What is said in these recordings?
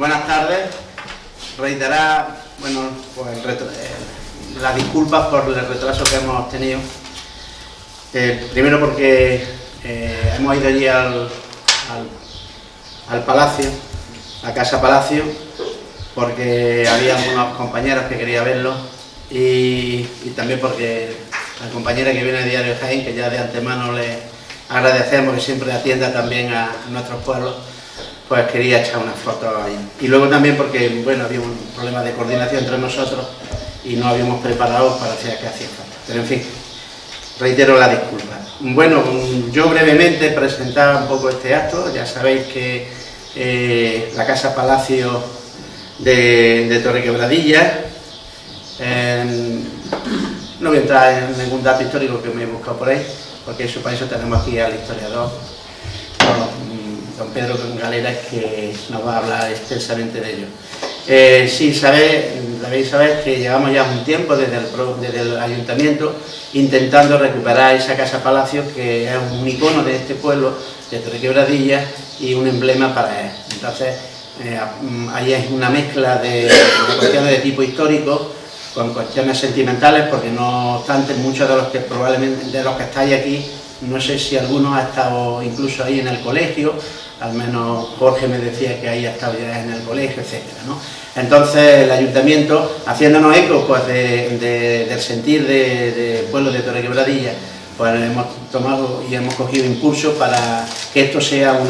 Buenas tardes. Reiterar, pues las disculpas por el retraso que hemos tenido. Primero porque hemos ido allí al Palacio, a Casa Palacio, porque había algunos compañeros que querían verlo y también porque la compañera que viene de Diario Jaén, que ya de antemano le agradecemos que siempre atienda también a nuestros pueblos, pues quería echar unas fotos ahí. Y luego también porque, había un problema de coordinación entre nosotros y no habíamos preparado para hacer que hacía falta. Pero en fin, reitero la disculpa. Bueno, yo brevemente presentaba un poco este acto. Ya sabéis que la Casa Palacio de Torrequebradilla, no voy a entrar en ningún dato histórico que me he buscado por ahí, porque para eso tenemos aquí al historiador, don Pedro Galeras, que nos va a hablar extensamente de ello. Sí, debéis saber que llevamos ya un tiempo desde el Ayuntamiento intentando recuperar esa Casa Palacio, que es un icono de este pueblo, de Torrequebradilla, y un emblema para él. Entonces, ahí es una mezcla de cuestiones de tipo histórico con cuestiones sentimentales, porque no obstante, muchos de los que estáis aquí, no sé si alguno ha estado incluso ahí en el colegio, al menos Jorge me decía que ahí ha estado ya en el colegio, etcétera, ¿no? Entonces el Ayuntamiento, haciéndonos eco pues, del sentir del pueblo de Torrequebradilla, pues hemos tomado y hemos cogido impulso para que esto sea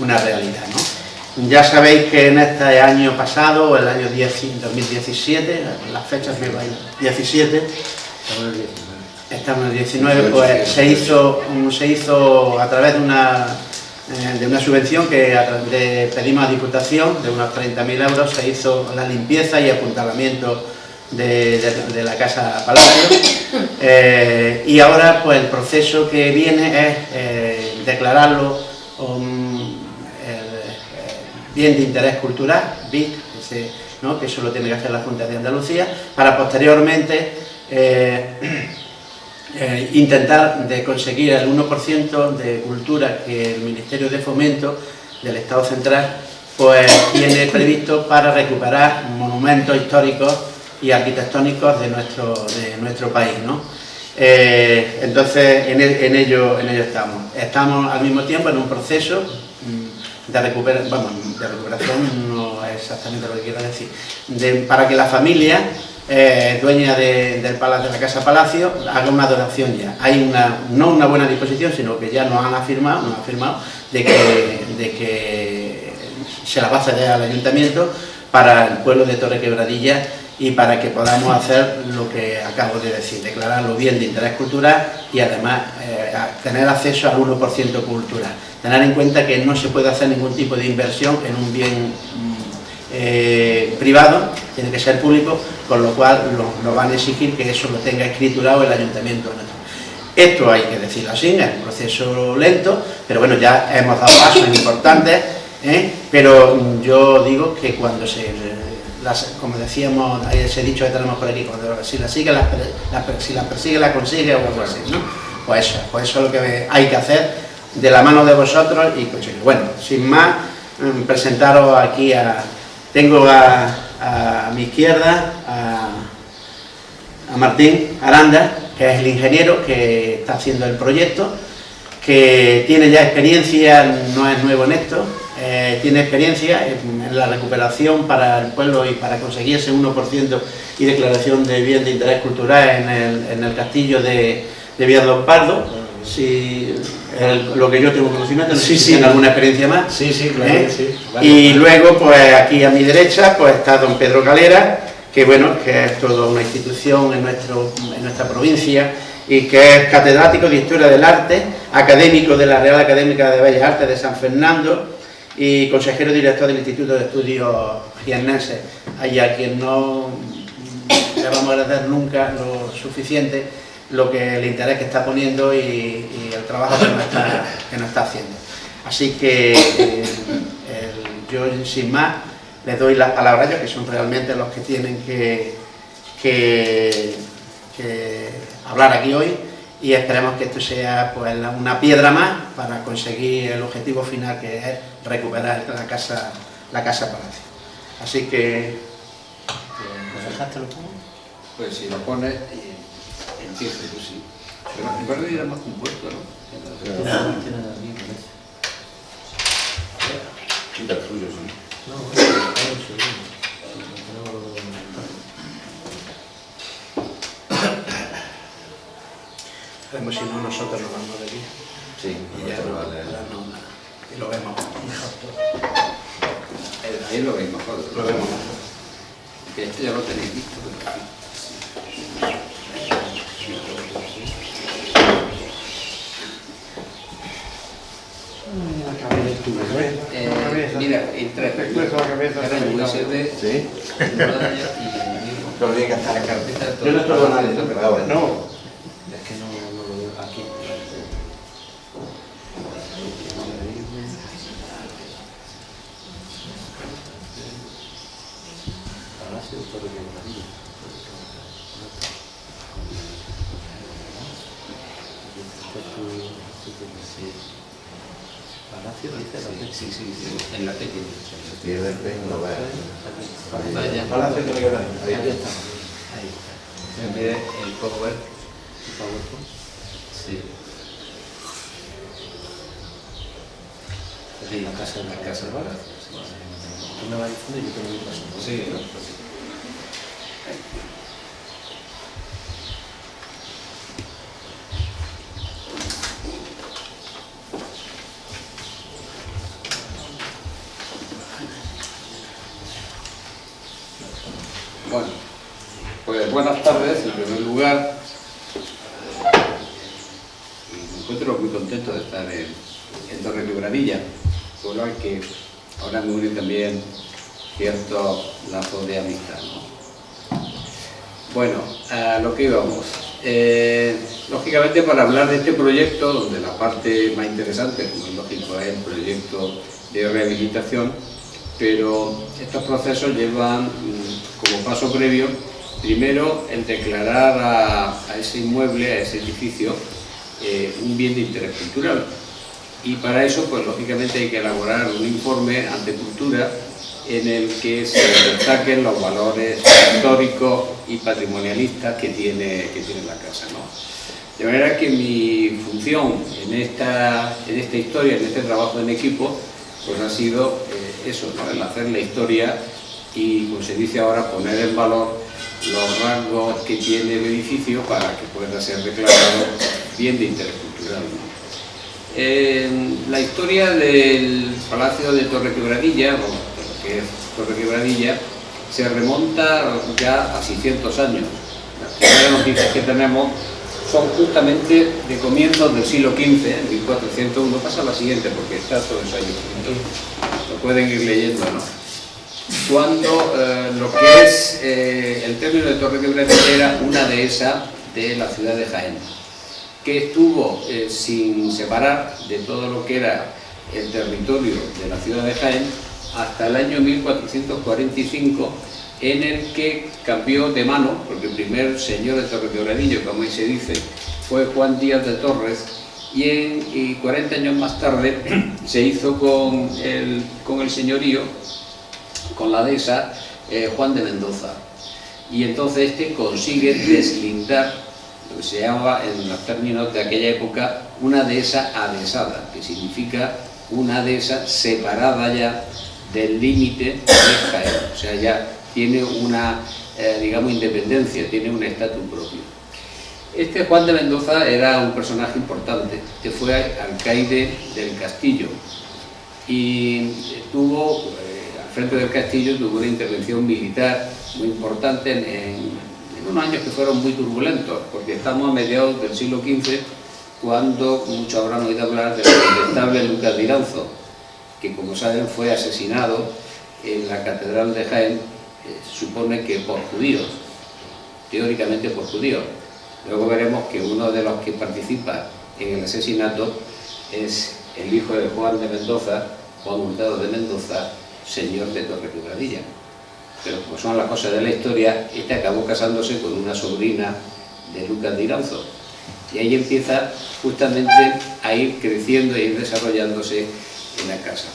una realidad, ¿no? Ya sabéis que en este año pasado, el año 2017, las fechas me van 17, estamos en el 19, pues se hizo a través de una subvención que pedimos a Diputación, de unos 30.000 euros, se hizo la limpieza y apuntalamiento de la Casa Palacio, y ahora pues el proceso que viene es declararlo bien de interés cultural, BIC, que eso lo tiene que hacer la Junta de Andalucía, para posteriormente intentar de conseguir el 1% de cultura que el Ministerio de Fomento del Estado Central pues tiene previsto para recuperar monumentos históricos y arquitectónicos de nuestro país, ¿no? Entonces en ello estamos. Estamos al mismo tiempo en un proceso de recuperación, no es exactamente lo que quiero decir, para que la familia dueña de la Casa Palacio haga una donación ya. Hay no una buena disposición, sino que ya nos han afirmado de que se la va a ceder al Ayuntamiento para el pueblo de Torrequebradilla y para que podamos hacer lo que acabo de decir, declararlo bien de interés cultural y además tener acceso al 1% cultural. Tener en cuenta que no se puede hacer ningún tipo de inversión en un bien privado, tiene que ser público, con lo cual nos van a exigir que eso lo tenga escriturado el Ayuntamiento. Esto hay que decirlo así, es un proceso lento, pero bueno, ya hemos dado pasos importantes, pero yo digo que cuando como decíamos, ese dicho que tenemos por aquí, cuando si la persigue la consigue o algo así, ¿no? Pues eso es lo que hay que hacer de la mano de vosotros y conseguir. Bueno, sin más, presentaros aquí tengo a mi izquierda a Martín Aranda, que es el ingeniero que está haciendo el proyecto, que tiene ya experiencia, no es nuevo en esto, tiene experiencia en la recuperación para el pueblo y para conseguir ese 1% y declaración de bien de interés cultural en el castillo de Villalompardo. Si lo que yo tengo conocimiento, no sé si tiene alguna experiencia más. Sí, claro, sí. Vale. Y luego, pues aquí a mi derecha, pues está don Pedro Galeras, que es toda una institución en nuestra provincia y que es catedrático de Historia del Arte, académico de la Real Académica de Bellas Artes de San Fernando y consejero director del Instituto de Estudios Jiennenses, a quien no le vamos a agradecer nunca lo suficiente el interés que está poniendo y el trabajo que nos está haciendo. Así que yo sin más les doy las palabras, que son realmente los que tienen que hablar aquí hoy, y esperemos que esto sea pues, una piedra más para conseguir el objetivo final, que es recuperar la casa Palacio. Así que... ¿Nos dejaste lo pongo? Pues si lo pones, empieza, pues sí. Pero en verdad era más compuesto, ¿no? No tiene nada bien con eso. Quita el suyo, sí. No, es un segundo. Hacemos, si no, nosotros nos vamos de aquí. Sí, Y ya y lo vemos mejor. Ahí lo veis mejor. Lo vemos mejor. Que esto ya lo tenéis visto, pero sí. Mira, entra en USB. Sí. Pero tiene que estar la carpeta. Yo no estoy con nadie, no. Es que no lo veo aquí. Palacio de Torre de Granadilla. Palacio dice la T. Sí, en la T tiene. Si es del P, no va. Palacio de Torre Granadilla. Ahí está. Ahí. En vez el Power. PowerPoint. Sí. Sí, la casa de Bar. Tú me vas diciendo y yo te lo voy pasando. Sí. Bueno, pues buenas tardes. En primer lugar, me encuentro muy contento de estar en Torre Quebradilla, pueblo al que ahora me une también cierto lazo de amistad, ¿no? Bueno, a lo que íbamos. Lógicamente, para hablar de este proyecto, donde la parte más interesante, como es lógico, es el proyecto de rehabilitación, pero estos procesos llevan como paso previo, primero, el declarar a ese inmueble, a ese edificio, un bien de interés cultural. Y para eso, pues lógicamente hay que elaborar un informe ante Cultura en el que se destaquen los valores históricos y patrimonialistas que tiene la casa, ¿no? De manera que mi función en esta historia, en este trabajo en equipo, pues ha sido eso, ¿no? El hacer la historia y, como se dice ahora, poner en valor los rasgos que tiene el edificio para que pueda ser declarado bien de interés cultural, ¿no? La historia del Palacio de Torre Quebradilla, o lo que es Torre Quebradilla, se remonta ya a 600 años. Las primeras noticias que tenemos son justamente de comienzos del siglo XV, en 1401. Pasa la siguiente, porque está todo eso ahí. Lo pueden ir leyendo, ¿no? Cuando lo que es el término de Torre Quebradilla era una dehesa de la ciudad de Jaén, que estuvo sin separar de todo lo que era el territorio de la ciudad de Jaén hasta el año 1445, en el que cambió de mano, porque el primer señor de Torre Quebradilla, como ahí se dice, fue Juan Díaz de Torres, y 40 años más tarde se hizo con el señorío, con la dehesa, Juan de Mendoza. Y entonces este consigue deslindar lo que se llamaba, en los términos de aquella época, una dehesa adhesada, que significa una dehesa separada ya del límite de Jaén. O sea, ya tiene una, digamos, independencia, tiene un estatus propio. Este Juan de Mendoza era un personaje importante, que fue alcaide del castillo y tuvo, al frente del castillo, tuvo una intervención militar muy importante en unos años que fueron muy turbulentos, porque estamos a mediados del siglo XV, cuando muchos habrán oído hablar del condestable Lucas de Iranzo, que, como saben, fue asesinado en la Catedral de Jaén, supone que por judíos, teóricamente por judíos. Luego veremos que uno de los que participa en el asesinato es el hijo de Juan de Mendoza, Juan Hurtado de Mendoza, señor de Torre Quebradilla. Pero como son las cosas de la historia, este acabó casándose con una sobrina de Lucas de Iranzo. Y ahí empieza justamente a ir creciendo e ir desarrollándose en la casa.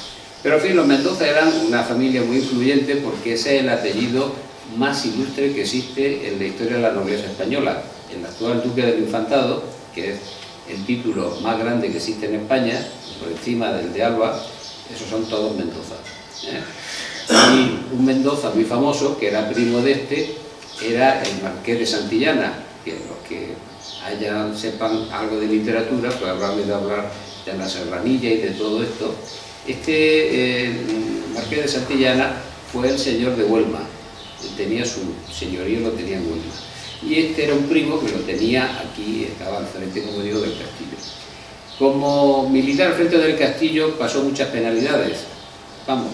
Pero en fin, los Mendoza eran una familia muy influyente porque ese es el apellido más ilustre que existe en la historia de la nobleza española. El actual duque del Infantado, que es el título más grande que existe en España, por encima del de Alba, esos son todos Mendoza. Y un Mendoza muy famoso, que era primo de este, era el Marqués de Santillana, que los que sepan algo de literatura, pues habrán oído hablar de la Serranilla y de todo esto. Este Marqués de Santillana fue el señor de Huelma, tenía su señorío, lo tenía en Huelma. Y este era un primo que lo tenía aquí, estaba al frente, como digo, del castillo. Como militar al frente del castillo pasó muchas penalidades, vamos,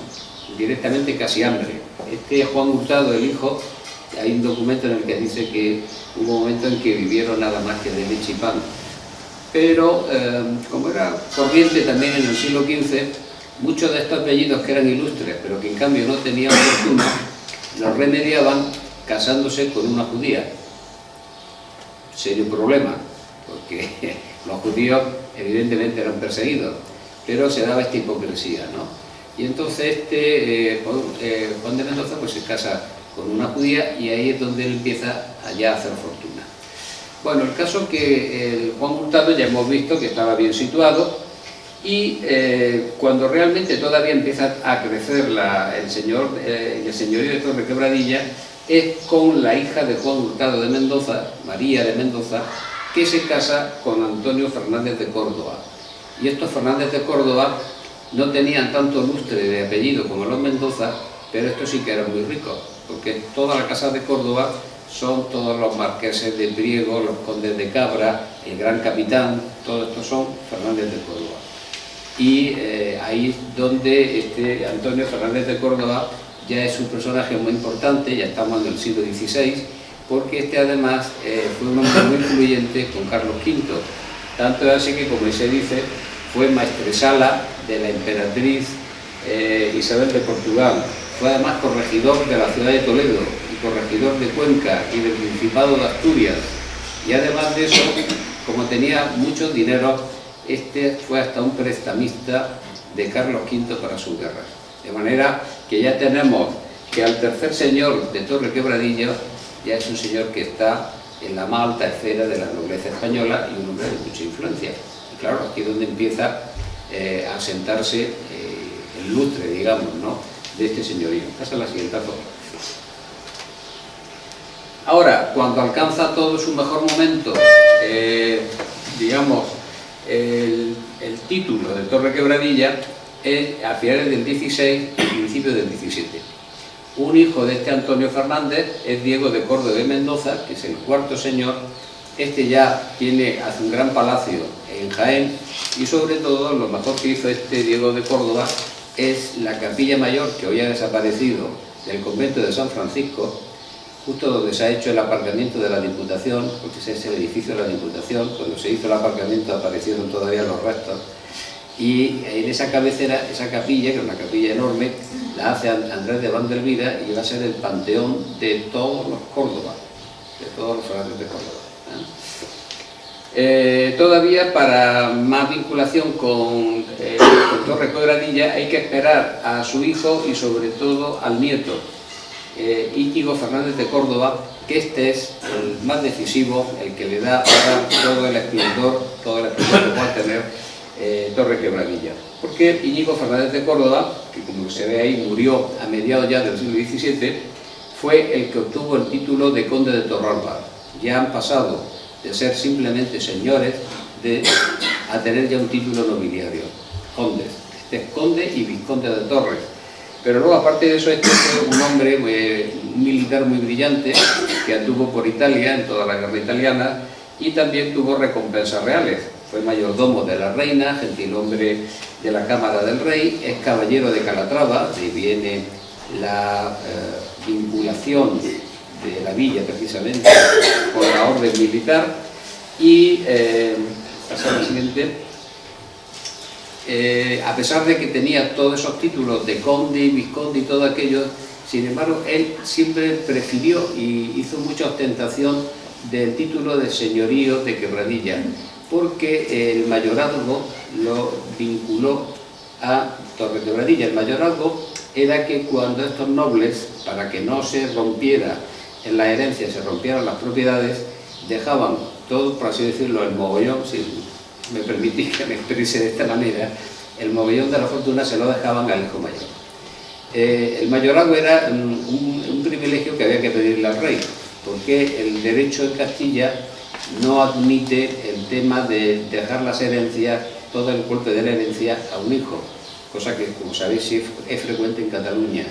directamente casi hambre. Este Juan Hurtado, el hijo, hay un documento en el que dice que hubo un momento en que vivieron nada más que de leche y pan. Pero, como era corriente también en el siglo XV, muchos de estos apellidos que eran ilustres, pero que en cambio no tenían fortuna, los remediaban casándose con una judía. Serio problema, porque los judíos evidentemente eran perseguidos, pero se daba esta hipocresía, ¿no? Y entonces Juan de Mendoza pues se casa con una judía y ahí es donde él empieza ya a hacer fortuna. Bueno, el caso que el Juan Hurtado ya hemos visto que estaba bien situado y cuando realmente todavía empieza a crecer el señorío de Torrequebradilla es con la hija de Juan Hurtado de Mendoza, María de Mendoza, que se casa con Antonio Fernández de Córdoba. Y estos Fernández de Córdoba no tenían tanto lustre de apellido como los Mendoza, pero estos sí que eran muy ricos, porque toda la casa de Córdoba son todos los marqueses de Priego, los condes de Cabra, el gran capitán, todos estos son Fernández de Córdoba. Y ahí es donde Antonio Fernández de Córdoba ya es un personaje muy importante, ya estamos en el siglo XVI, porque además fue un hombre muy influyente con Carlos V, tanto es así que, como se dice, fue maestresala de la emperatriz Isabel de Portugal, fue además corregidor de la ciudad de Toledo y corregidor de Cuenca y del Principado de Asturias, y además de eso, como tenía mucho dinero, fue hasta un prestamista de Carlos V para sus guerras. De manera que ya tenemos que al tercer señor de Torrequebradilla ya es un señor que está en la más alta esfera de la nobleza española y un hombre de mucha influencia. Y claro, aquí es donde empieza a sentarse el lustre, digamos, ¿no?, de este señorío. Pasa a la siguiente foto. Ahora, cuando alcanza todo su mejor momento, digamos, el título de Torrequebradilla es a finales del 16 y principios del 17. Un hijo de Antonio Fernández es Diego de Córdoba de Mendoza, que es el cuarto señor. Ya hace un gran palacio en Jaén y sobre todo lo mejor que hizo Diego de Córdoba es la capilla mayor, que hoy ha desaparecido, del convento de San Francisco, justo donde se ha hecho el aparcamiento de la Diputación, porque ese es el edificio de la Diputación. Cuando se hizo el aparcamiento aparecieron todavía los restos. Y en esa cabecera, esa capilla, que es una capilla enorme, la hace Andrés de Vandervida y va a ser el panteón de todos los Córdoba, de todos los Fernández de Córdoba. Todavía para más vinculación con Torrequebradilla hay que esperar a su hijo y sobre todo al nieto, Íñigo Fernández de Córdoba, que es el más decisivo, el que le da ahora todo el esplendor que va a tener Torrequebradilla, porque Íñigo Fernández de Córdoba, que como se ve ahí murió a mediados ya del siglo XVII, fue el que obtuvo el título de conde de Torralba. Ya han pasado de ser simplemente señores a tener ya un título nobiliario, condes. Este es conde y vizconde de Torres. Pero luego, aparte de eso, fue un hombre, un militar muy brillante, que anduvo por Italia en toda la guerra italiana y también tuvo recompensas reales. Fue mayordomo de la reina, gentilhombre de la Cámara del Rey, es caballero de Calatrava, de ahí viene la vinculación de la villa precisamente con la orden militar. Y pasa a la siguiente. A pesar de que tenía todos esos títulos de conde y vizconde y todo aquello, sin embargo él siempre prefirió y hizo mucha ostentación del título de señorío de Quebradilla, porque el mayorazgo lo vinculó a Torrequebradilla. El mayorazgo era que cuando estos nobles, para que no se rompiera en la herencia, se rompieran las propiedades, dejaban todo, por así decirlo, el mogollón, si me permitís que me exprese de esta manera, el mogollón de la fortuna se lo dejaban al hijo mayor. El mayorazgo era un privilegio que había que pedirle al rey, porque el derecho en Castilla no admite el tema de dejar las herencias, todo el golpe de la herencia a un hijo, cosa que, como sabéis, es frecuente en Cataluña,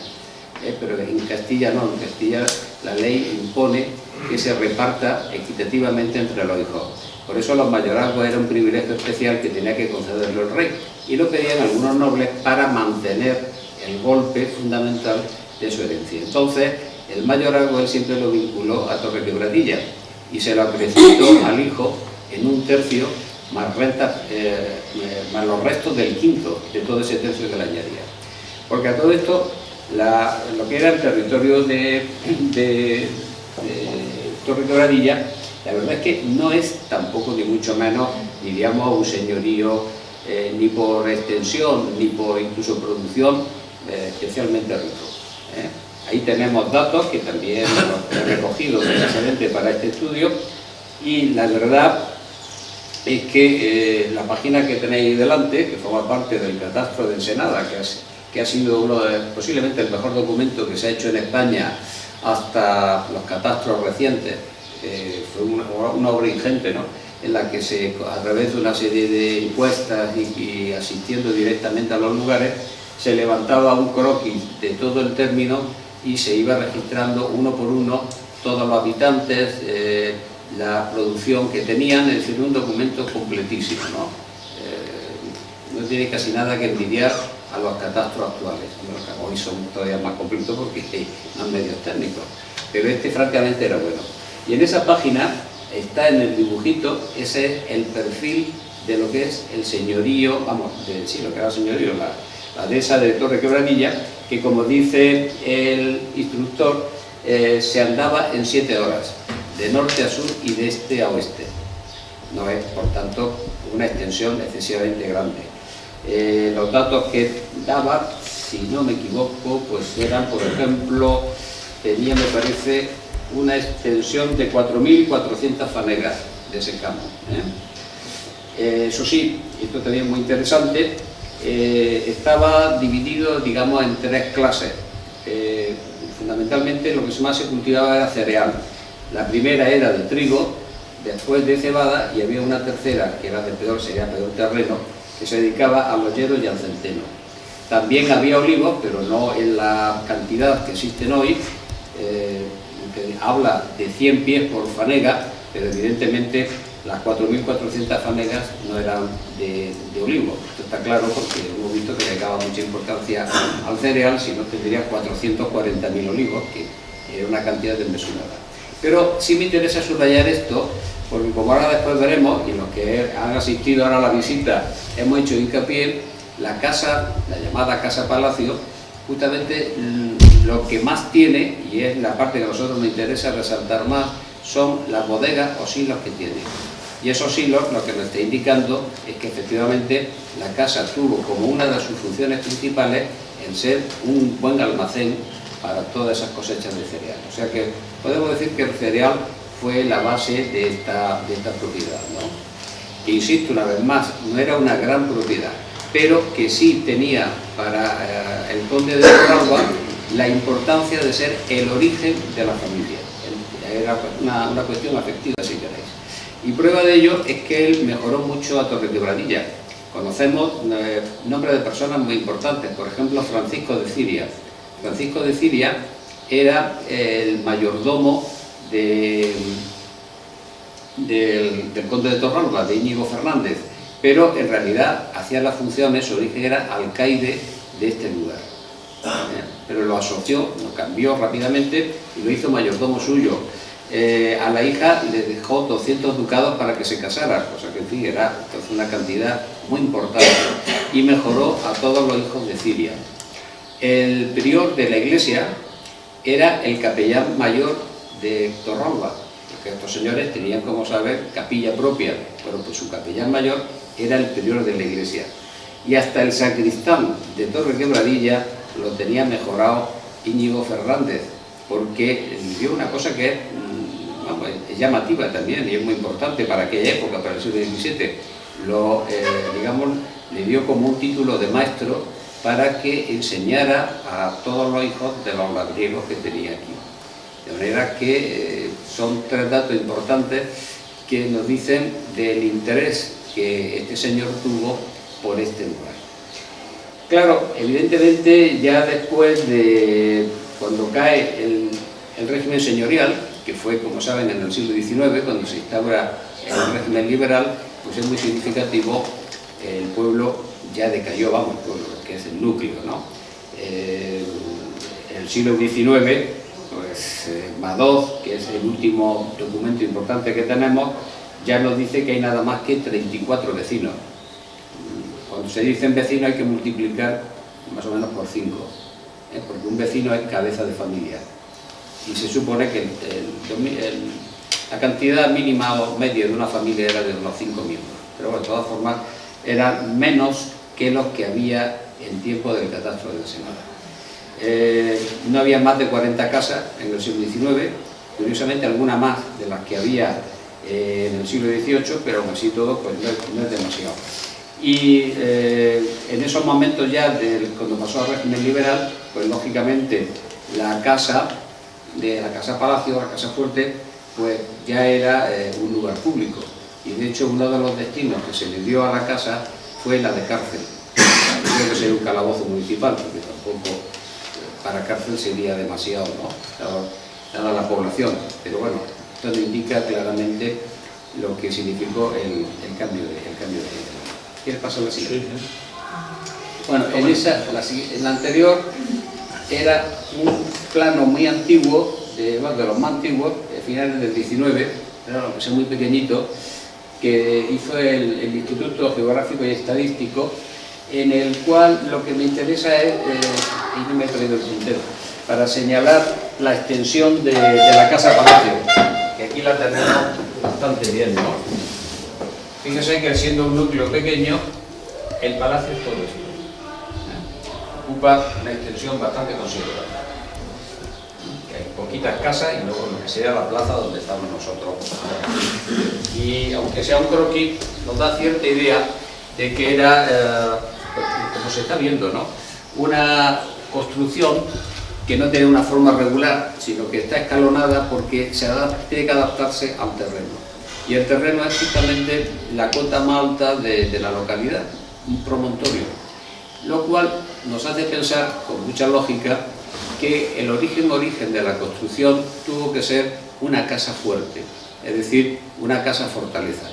pero en Castilla no. En Castilla la ley impone que se reparta equitativamente entre los hijos. Por eso los mayorazgos era un privilegio especial que tenía que concederlo el rey, y lo pedían algunos nobles para mantener el golpe fundamental de su herencia. Entonces, el mayorazgo él siempre lo vinculó a Torrequebradilla y se lo acrecentó al hijo en un tercio más rentas, más los restos del quinto de todo ese tercio que le añadía. Porque a todo esto, lo que era el territorio de Torrequebradilla, la verdad es que no es tampoco ni mucho menos, diríamos, un señorío ni por extensión ni por incluso producción especialmente rico. Ahí tenemos datos que también los he recogido precisamente para este estudio, y la verdad es que la página que tenéis delante, que forma parte del catastro de Ensenada, que ha sido posiblemente el mejor documento que se ha hecho en España hasta los catastros recientes, fue una obra ingente, ¿no?, en la que a través de una serie de encuestas y asistiendo directamente a los lugares, se levantaba un croquis de todo el término y se iba registrando uno por uno todos los habitantes, la producción que tenían, es decir, un documento completísimo, ¿no? No tiene casi nada que envidiar a los catastros actuales. Bueno, hoy son todavía más completos porque hay más medios técnicos, pero este francamente era bueno. Y en esa página está, en el dibujito, ese es el perfil de lo que es el señorío, vamos, sí, lo que era el señorío, la dehesa de Torrequebradilla, que, como dice el instructor, se andaba en 7 horas, de norte a sur y de este a oeste. No es, por tanto, una extensión excesivamente grande. Los datos que daba, si no me equivoco, pues eran, por ejemplo, tenía, me parece, una extensión de 4.400 fanegas de ese campo. Eso sí, esto también es muy interesante, estaba dividido, digamos, en 3 clases. Fundamentalmente lo que más se cultivaba era cereal. La primera era de trigo, después de cebada, y había una tercera, que era de peor terreno, que se dedicaba a los hierros y al centeno. También había olivos, pero no en la cantidad que existen hoy, que habla de 100 pies por fanega, pero evidentemente las 4.400 fanegas no eran de olivo. Esto está claro porque hemos visto que le daba mucha importancia al cereal, si no tendría 440.000 olivos, que era una cantidad desmesurada. Pero sí me interesa subrayar esto, porque como ahora después veremos, y los que han asistido ahora a la visita hemos hecho hincapié, la casa, la llamada Casa Palacio, justamente lo que más tiene, y es la parte que a nosotros nos interesa resaltar más, son las bodegas o silos que tiene. Y esos silos lo que nos está indicando es que efectivamente la casa tuvo como una de sus funciones principales el ser un buen almacén para todas esas cosechas de cereal. O sea que podemos decir que el cereal fue la base de esta propiedad, ¿no? E insisto una vez más, no era una gran propiedad, pero que sí tenía para el conde de Torralba la importancia de ser el origen de la familia. Era una cuestión afectiva, si queréis. Y prueba de ello es que él mejoró mucho a Torrequebradilla. Conocemos nombres de personas muy importantes, por ejemplo, Francisco de Ciria. Francisco de Ciria era el mayordomo del conde de Torralba, de Íñigo Fernández, pero en realidad hacía las funciones, su origen era alcaide de este lugar. Pero lo asoció, lo cambió rápidamente y lo hizo mayordomo suyo. A la hija le dejó 200 ducados para que se casara, cosa que en fin era entonces una cantidad muy importante, y mejoró a todos los hijos de Ciria. El prior de la iglesia era el capellán mayor de Torralba, porque estos señores tenían, como saber, capilla propia, pero pues su capellán mayor era el prior de la iglesia. Y hasta el sacristán de Torre Quebradilla lo tenía mejorado Íñigo Fernández, porque dio una cosa que es, vamos, es llamativa también y es muy importante para aquella época, para el siglo XVII. Digamos, le dio como un título de maestro para que enseñara a todos los hijos de los labriegos que tenía aquí. De manera que son tres datos importantes que nos dicen del interés que este señor tuvo por este lugar. Claro, evidentemente ya después de cuando cae el régimen señorial, que fue, como saben, en el siglo XIX, cuando se instaura el régimen liberal, pues es muy significativo, el pueblo ya decayó, vamos, el pueblo, que es el núcleo, ¿no? En el siglo XIX, pues Madoz, que es el último documento importante que tenemos, ya nos dice que hay nada más que 34 vecinos. Cuando se dicen vecinos hay que multiplicar más o menos por 5, porque un vecino es cabeza de familia. Y se supone que la cantidad mínima o media de una familia era de unos 5 miembros. Pero bueno, de todas formas, eran menos que los que había en tiempo del catastro de Ensenada. No había más de 40 casas en el siglo XIX, curiosamente alguna más de las que había en el siglo XVIII, pero aún así todo pues no es demasiado. Y en esos momentos ya, cuando pasó al régimen liberal, pues lógicamente la casa palacio, la casa fuerte, pues ya era un lugar público. Y de hecho uno de los destinos que se le dio a la casa fue la de cárcel. Creo que sería un calabozo municipal, porque tampoco para cárcel sería demasiado, ¿no? Dada la población. Pero bueno, esto nos indica claramente lo que significó el cambio de género. ¿Quieres pasar a la siguiente? Bueno, en la anterior era un plano muy antiguo, de los más antiguos, finales del 19, pero que es muy pequeñito, que hizo el Instituto Geográfico y Estadístico, en el cual lo que me interesa es, y no me he traído el puntero, para señalar la extensión de la Casa Palacio, que aquí la tenemos bastante bien, ¿no? Fíjense que siendo un núcleo pequeño, el palacio es todo esto. Ocupa una extensión bastante considerable. Hay poquitas casas y luego lo que sería la plaza donde estamos nosotros. Y aunque sea un croquis, nos da cierta idea de que era, como se está viendo, ¿no? Una construcción que no tiene una forma regular, sino que está escalonada porque tiene que adaptarse al terreno. Y el terreno es justamente la cota más alta de la localidad, un promontorio, lo cual nos hace pensar, con mucha lógica, que el origen de la construcción tuvo que ser una casa fuerte, es decir, una casa fortaleza.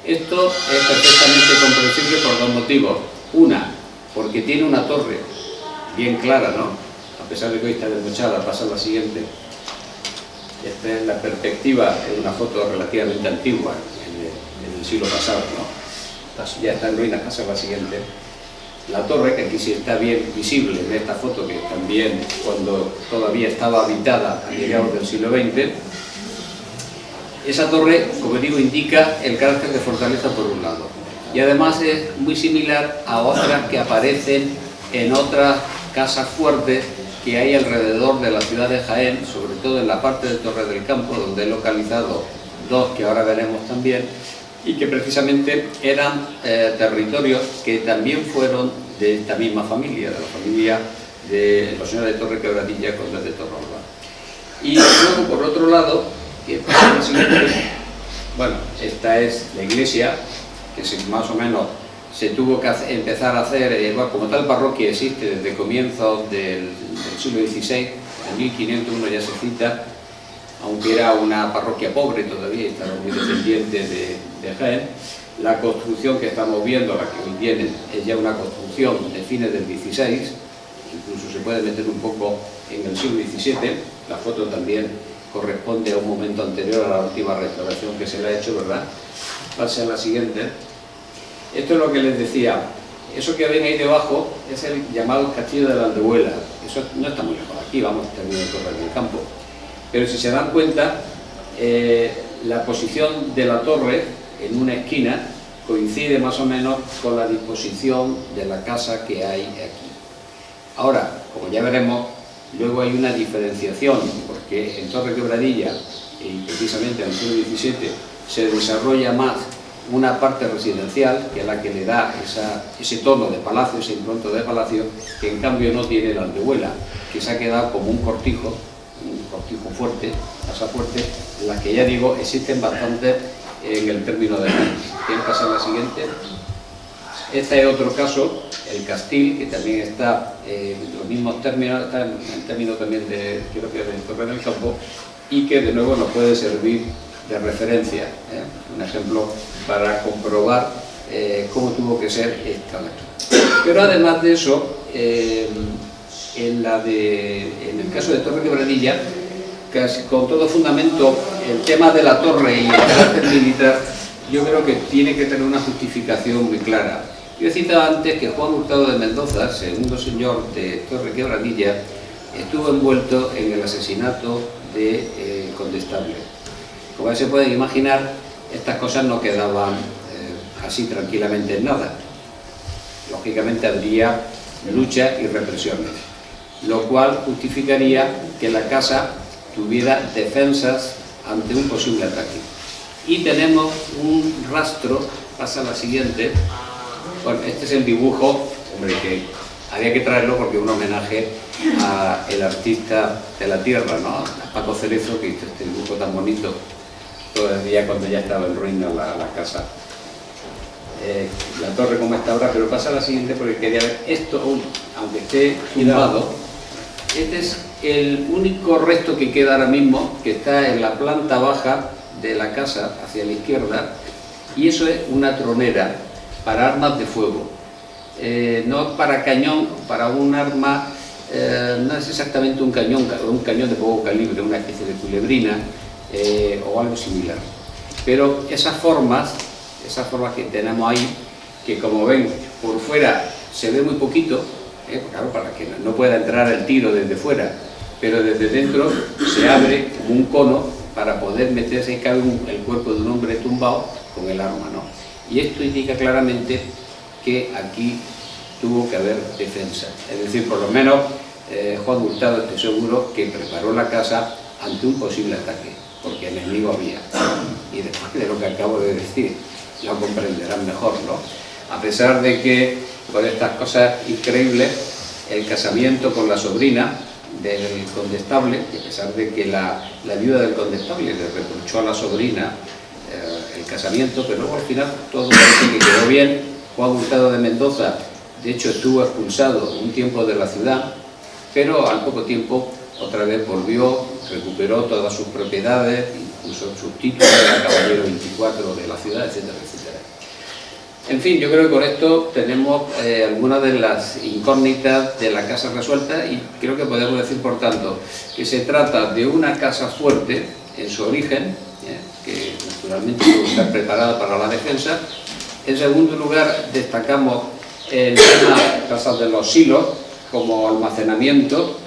Esto es perfectamente comprensible por dos motivos. Una, porque tiene una torre bien clara, ¿no? A pesar de que hoy está desmochada, pasa a la siguiente. Esta es la perspectiva, es una foto relativamente antigua, en el siglo pasado, ¿no? Ya está en ruinas, pasa a la siguiente. La torre, que aquí sí está bien visible en esta foto, que también cuando todavía estaba habitada a mediados del siglo XX, esa torre, como digo, indica el carácter de fortaleza por un lado. Y además es muy similar a otras que aparecen en otras casas fuertes que hay alrededor de la ciudad de Jaén, sobre todo en la parte de Torre del Campo, donde he localizado dos que ahora veremos también, y que precisamente eran territorios que también fueron de esta misma familia, de la familia de los señores de Torre Quebradilla, condes de Torralba. Y luego, por otro lado, que pasa el siguiente, bueno, esta es la iglesia, que más o menos se tuvo que empezar a hacer, bueno, como tal parroquia existe desde comienzos del siglo XVI, en 1501 ya se cita, aunque era una parroquia pobre todavía, estaba muy dependiente de Jaén. La construcción que estamos viendo, la que hoy tienen, es ya una construcción de fines del XVI, incluso se puede meter un poco en el siglo XVII, la foto también corresponde a un momento anterior a la última restauración que se le ha hecho, ¿verdad? Pase a la siguiente. Esto es lo que les decía, eso que ven ahí debajo es el llamado Castillo de la Aldehuela, eso no está muy lejos de aquí, vamos a terminar de Torre del Campo. Pero si se dan cuenta, la posición de la torre en una esquina coincide más o menos con la disposición de la casa que hay aquí. Ahora, como ya veremos, luego hay una diferenciación, porque en Torre Quebradilla, y precisamente en el siglo XVII, se desarrolla más una parte residencial, que es la que le da ese tono de palacio, ese impronto de palacio, que en cambio no tiene la Aldehuela, que se ha quedado como un cortijo fuerte, casa fuerte, en la que ya digo, existen bastantes en el término de Jaén. ¿Quieren pasar a la siguiente? Este es otro caso, el Castil, que también está en los mismos términos, está en el término también de, creo que de Torre del Campo, y que de nuevo nos puede servir de referencia, un ejemplo para comprobar cómo tuvo que ser esta lectura. Pero además de eso, en el caso de Torre Quebradilla, casi con todo fundamento, el tema de la torre y el carácter militar, yo creo que tiene que tener una justificación muy clara. Yo he citado antes que Juan Hurtado de Mendoza, segundo señor de Torre Quebradilla, estuvo envuelto en el asesinato de Condestable. Como se pueden imaginar, estas cosas no quedaban así tranquilamente en nada. Lógicamente habría lucha y represiones, lo cual justificaría que la casa tuviera defensas ante un posible ataque. Y tenemos un rastro, pasa a la siguiente. Bueno, este es el dibujo, hombre, que había que traerlo porque es un homenaje al artista de la tierra, ¿no? A Paco Cerezo, que hizo este dibujo tan bonito todavía cuando ya estaba en ruina la casa. La torre como está ahora, pero pasa a la siguiente porque quería ver esto, aunque esté tumbado. Este es el único resto que queda ahora mismo, que está en la planta baja de la casa, hacia la izquierda, y eso es una tronera para armas de fuego. No para cañón, para un arma, no es exactamente un cañón de poco calibre, una especie de culebrina o algo similar. Pero esas formas que tenemos ahí, que como ven por fuera se ve muy poquito, claro, para que no pueda entrar el tiro desde fuera, pero desde dentro se abre como un cono para poder meterse y cabe el cuerpo de un hombre tumbado con el arma, ¿no? Y esto indica claramente que aquí tuvo que haber defensa. Es decir, por lo menos Juan Hurtado, estoy seguro, que preparó la casa ante un posible ataque, porque enemigo había. Y después de lo que acabo de decir, lo comprenderán mejor, ¿no? A pesar de que, por estas cosas increíbles, el casamiento con la sobrina del condestable, a pesar de que la viuda del condestable le reprochó a la sobrina el casamiento, pero luego al final todo parece que quedó bien. Juan Hurtado de Mendoza, de hecho, estuvo expulsado un tiempo de la ciudad, pero al poco tiempo otra vez volvió, recuperó todas sus propiedades, incluso sus títulos, era caballero 24 de la ciudad, etcétera, etcétera. En fin, yo creo que con esto tenemos algunas de las incógnitas de la casa resueltas, y creo que podemos decir, por tanto, que se trata de una casa fuerte en su origen, que naturalmente debe estar preparada para la defensa. En segundo lugar, destacamos el tema de casas de los silos como almacenamiento,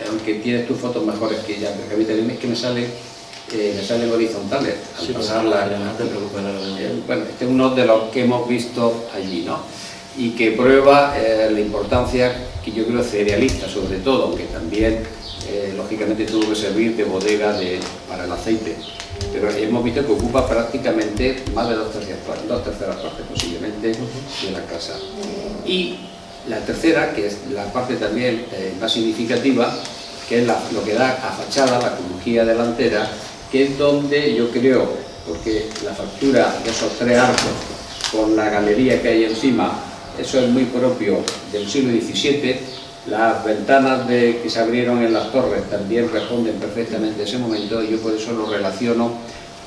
aunque tienes tus fotos mejores que ya, porque a mí también es que me salen horizontales al pasar no te preocupes. bueno, este es uno de los que hemos visto allí, ¿no? Y que prueba la importancia, que yo creo cerealista sobre todo, aunque también lógicamente tuvo que servir de bodega para el aceite, pero hemos visto que ocupa prácticamente más de dos terceras partes posiblemente de la casa. Y la tercera, que es la parte también más significativa, que es lo que da a fachada, la crujía delantera, que es donde yo creo, porque la factura de esos tres arcos con la galería que hay encima, eso es muy propio del siglo XVII. Las ventanas que se abrieron en las torres también responden perfectamente a ese momento, y yo por eso lo relaciono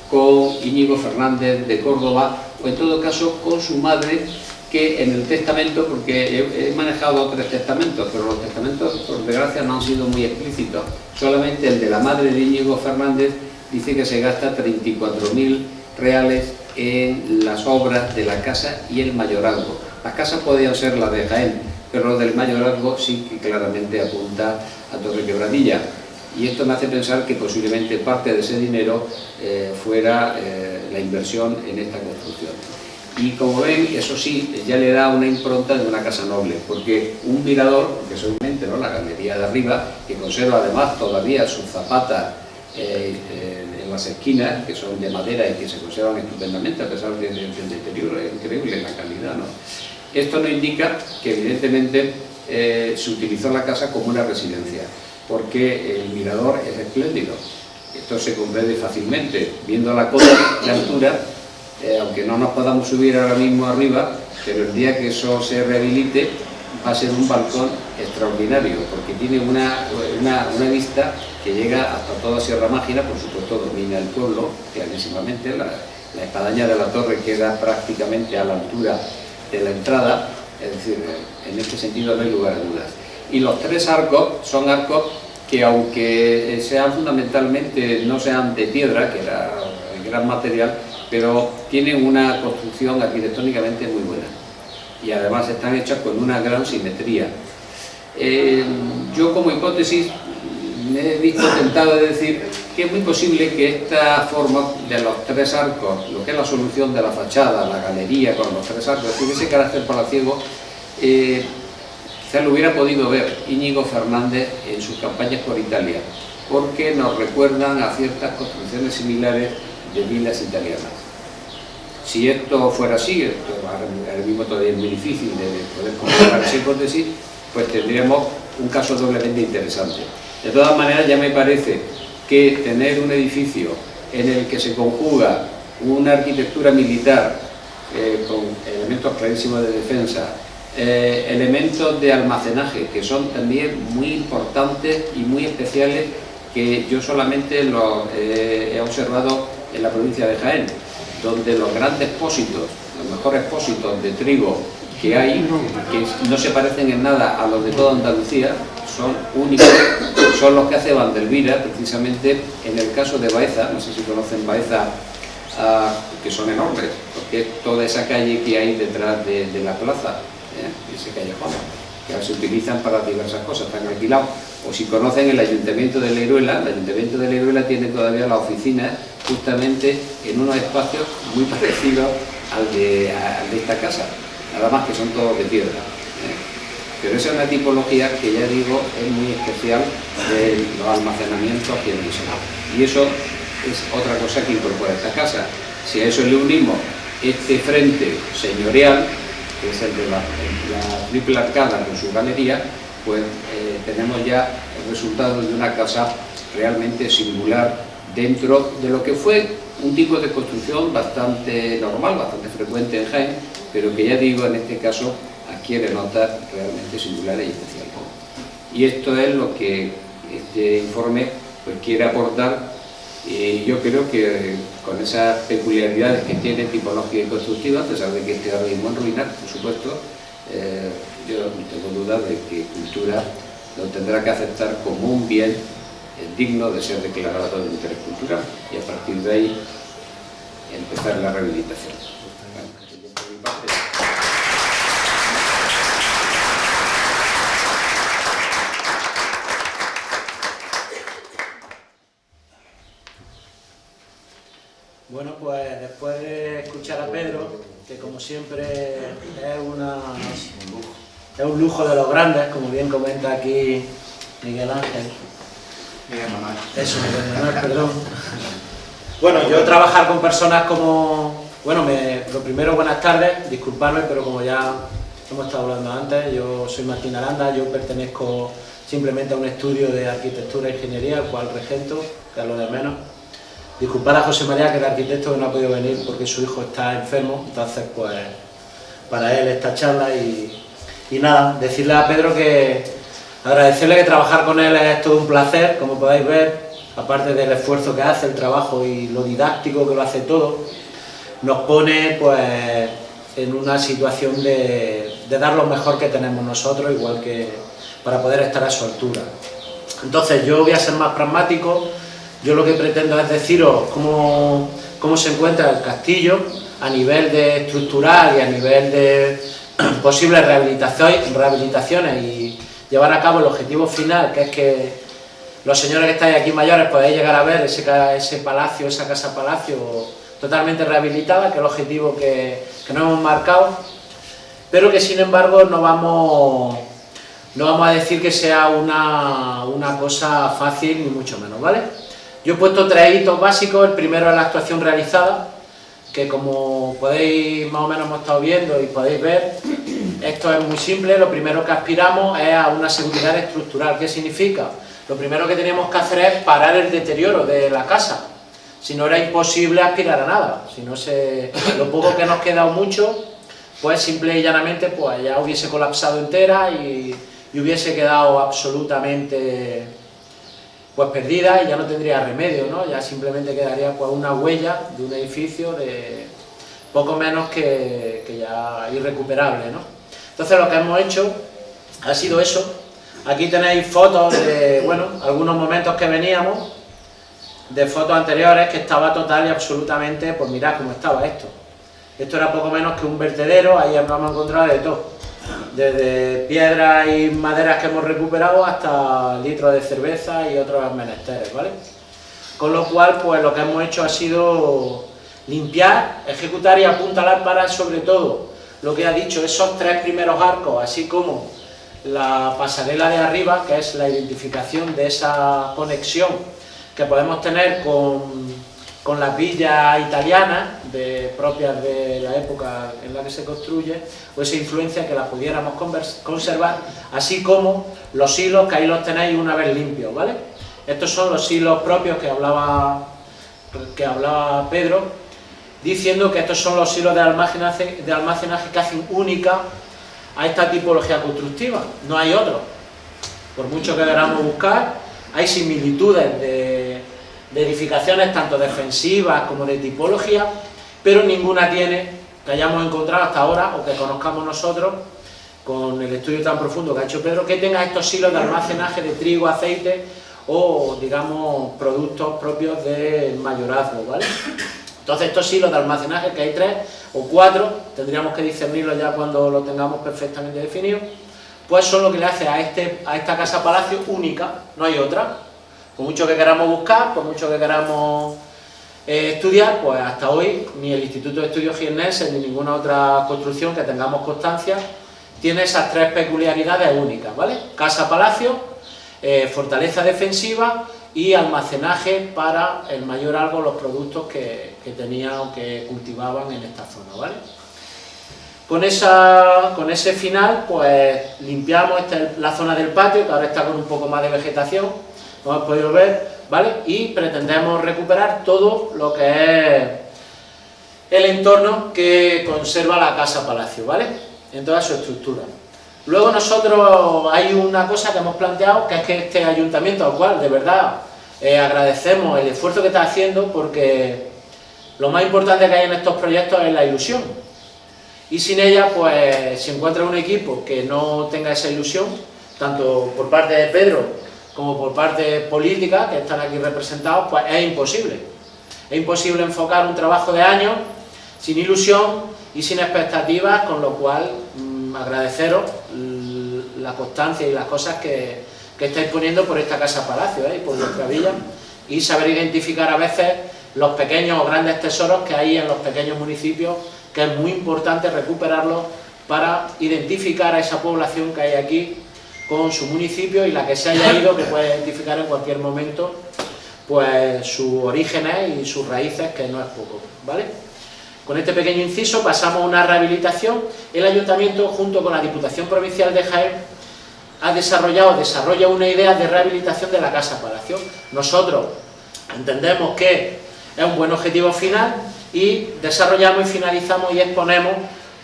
con Íñigo Fernández de Córdoba, o en todo caso con su madre, que en el testamento, porque he manejado 3 testamentos, pero los testamentos por desgracia no han sido muy explícitos, solamente el de la madre de Íñigo Fernández dice que se gasta 34.000 reales en las obras de la casa y el mayorazgo. Las casas podían ser las de Jaén, pero lo del mayorazgo sí que claramente apunta a Torre Quebradilla. Y esto me hace pensar que posiblemente parte de ese dinero fuera la inversión en esta construcción. Y como ven, eso sí, ya le da una impronta de una casa noble, porque un mirador, que solamente, ¿no?, la galería de arriba, que conserva además todavía sus zapatas en las esquinas, que son de madera y que se conservan estupendamente a pesar del deterioro, es increíble la calidad, ¿no? Esto nos indica que evidentemente se utilizó la casa como una residencia, porque el mirador es espléndido. Esto se comprende fácilmente, viendo la cota, la altura, aunque no nos podamos subir ahora mismo arriba, pero el día que eso se rehabilite va a ser un balcón extraordinario, porque tiene una vista que llega hasta toda Sierra Mágina, por supuesto domina el pueblo clarísimamente, la espadaña de la torre queda prácticamente a la altura de la entrada, es decir, en este sentido no hay lugar a dudas. Y los tres arcos son arcos que, aunque sean fundamentalmente, no sean de piedra, que era el gran material, pero tienen una construcción arquitectónicamente muy buena y además están hechas con una gran simetría. Yo, como hipótesis, me he visto tentado de decir que es muy posible que esta forma de los tres arcos, lo que es la solución de la fachada, la galería con los tres arcos, es decir, ese carácter palaciego, quizás lo hubiera podido ver Íñigo Fernández en sus campañas por Italia, porque nos recuerdan a ciertas construcciones similares de villas italianas. Si esto fuera así, esto ahora mismo todavía es muy difícil de poder comprobar esa hipótesis, pues tendríamos un caso doblemente interesante. De todas maneras, ya me parece que tener un edificio en el que se conjuga una arquitectura militar con elementos clarísimos de defensa, elementos de almacenaje que son también muy importantes y muy especiales, que yo solamente los he observado en la provincia de Jaén, donde los grandes pósitos, los mejores pósitos de trigo que hay, que no se parecen en nada a los de toda Andalucía, son únicos, son los que hace Vandelvira, precisamente en el caso de Baeza. No sé si conocen Baeza, que son enormes, porque es toda esa calle que hay detrás de la plaza, ese callejón, que ahora se utilizan para diversas cosas, están alquilados. O si conocen el Ayuntamiento de Leiruela, el Ayuntamiento de Leiruela tiene todavía la oficina justamente en unos espacios muy parecidos al de esta casa, nada más que son todos de piedra. Pero esa es una tipología que, ya digo, es muy especial de los almacenamientos que hay en Diseño. Y eso es otra cosa que incorpora esta casa. Si a eso le unimos este frente señorial, que es el de la triple arcada con su galería, pues tenemos ya el resultado de una casa realmente singular dentro de lo que fue un tipo de construcción bastante normal, bastante frecuente en Jaén, pero que, ya digo, en este caso adquiere notas realmente singulares y especiales. Y esto es lo que este informe pues quiere aportar. Yo creo que con esas peculiaridades que tiene tipológica y constructiva, a pesar de que esté ahora mismo en ruinas, por supuesto, yo no tengo duda de que Cultura lo tendrá que aceptar como un bien digno de ser declarado de interés cultural, y a partir de ahí empezar la rehabilitación. Bueno, pues después de escuchar a Pedro, que como siempre es un lujo de los grandes, como bien comenta aquí Miguel Ángel. Miguel Manuel. Eso, Miguel Manuel, perdón. Bueno, yo trabajar con personas como... Bueno, lo primero, buenas tardes, disculpadme, pero como ya hemos estado hablando antes, yo soy Martín Aranda, yo pertenezco simplemente a un estudio de arquitectura e ingeniería, el cual regento, que es lo de menos. Disculpad a José María, que el arquitecto, que no ha podido venir porque su hijo está enfermo, entonces pues para él esta charla y nada, decirle a Pedro que agradecerle que trabajar con él es todo un placer, como podéis ver, aparte del esfuerzo que hace, el trabajo y lo didáctico que lo hace todo, nos pone pues en una situación de dar lo mejor que tenemos nosotros, igual que para poder estar a su altura. Entonces yo voy a ser más pragmático. Yo lo que pretendo es deciros cómo se encuentra el castillo a nivel de estructural y a nivel de posibles rehabilitaciones y llevar a cabo el objetivo final, que es que los señores que estáis aquí mayores podáis llegar a ver ese palacio, esa casa palacio totalmente rehabilitada, que es el objetivo que nos hemos marcado, pero que sin embargo no vamos a decir que sea una cosa fácil, ni mucho menos, ¿vale? Yo he puesto 3 hitos básicos. El primero es la actuación realizada, que como podéis, más o menos hemos estado viendo y podéis ver, esto es muy simple. Lo primero que aspiramos es a una seguridad estructural. ¿Qué significa? Lo primero que teníamos que hacer es parar el deterioro de la casa, si no era imposible aspirar a nada. Si no lo poco que nos queda mucho, pues simple y llanamente pues ya hubiese colapsado entera y hubiese quedado absolutamente pues perdida, y ya no tendría remedio, ¿no? Ya simplemente quedaría pues una huella de un edificio de poco menos que ya irrecuperable, ¿no? Entonces lo que hemos hecho ha sido eso. Aquí tenéis fotos de, bueno, algunos momentos que veníamos, de fotos anteriores, que estaba total y absolutamente, pues mirad cómo estaba esto. Esto era poco menos que un vertedero. Ahí hemos encontrado de todo, desde piedras y maderas que hemos recuperado hasta litros de cerveza y otros menesteres, ¿vale? Con lo cual, pues lo que hemos hecho ha sido limpiar, ejecutar y apuntalar para, sobre todo, lo que ha dicho, esos 3 primeros arcos, así como la pasarela de arriba, que es la identificación de esa conexión que podemos tener con las villas italianas propias de la época en la que se construye, o esa influencia que la pudiéramos conservar, así como los hilos, que ahí los tenéis una vez limpios, ¿vale? Estos son los hilos propios que hablaba Pedro, diciendo que estos son los hilos de almacenaje que hacen única a esta tipología constructiva. No hay otro. Por mucho que queramos buscar, hay similitudes de edificaciones tanto defensivas como de tipología, pero ninguna tiene, que hayamos encontrado hasta ahora o que conozcamos nosotros con el estudio tan profundo que ha hecho Pedro, que tenga estos hilos de almacenaje de trigo, aceite o, digamos, productos propios del mayorazgo, ¿vale? Entonces estos hilos de almacenaje, que hay 3 o 4, tendríamos que discernirlos ya cuando lo tengamos perfectamente definido, pues son lo que le hace a esta casa palacio única, no hay otra. Por mucho que queramos buscar, por mucho que queramos estudiar, pues hasta hoy ni el Instituto de Estudios Jiennenses ni ninguna otra construcción que tengamos constancia tiene esas 3 peculiaridades únicas, ¿vale? Casa palacio, fortaleza defensiva y almacenaje para el mayor algo los productos que tenían o que cultivaban en esta zona, ¿vale? Con ese final, pues limpiamos la zona del patio, que ahora está con un poco más de vegetación, como habéis podido ver, ¿vale? Y pretendemos recuperar todo lo que es el entorno que conserva la casa palacio, ¿vale? En toda su estructura. Luego nosotros, hay una cosa que hemos planteado, que es que este ayuntamiento, al cual de verdad agradecemos el esfuerzo que está haciendo, porque lo más importante que hay en estos proyectos es la ilusión. Y sin ella, pues, si encuentra un equipo que no tenga esa ilusión, tanto por parte de Pedro como por parte política, que están aquí representados, pues es imposible. Es imposible enfocar un trabajo de años sin ilusión y sin expectativas, con lo cual agradeceros la constancia y las cosas que estáis poniendo por esta casa palacio, y por vuestra villa, y saber identificar a veces los pequeños o grandes tesoros que hay en los pequeños municipios, que es muy importante recuperarlos para identificar a esa población que hay aquí con su municipio, y la que se haya ido, que puede identificar en cualquier momento pues sus orígenes y sus raíces, que no es poco, ¿vale? Con este pequeño inciso pasamos a una rehabilitación. El Ayuntamiento, junto con la Diputación Provincial de Jaén, desarrolla una idea de rehabilitación de la Casa Palacio. Nosotros entendemos que es un buen objetivo final y desarrollamos y finalizamos y exponemos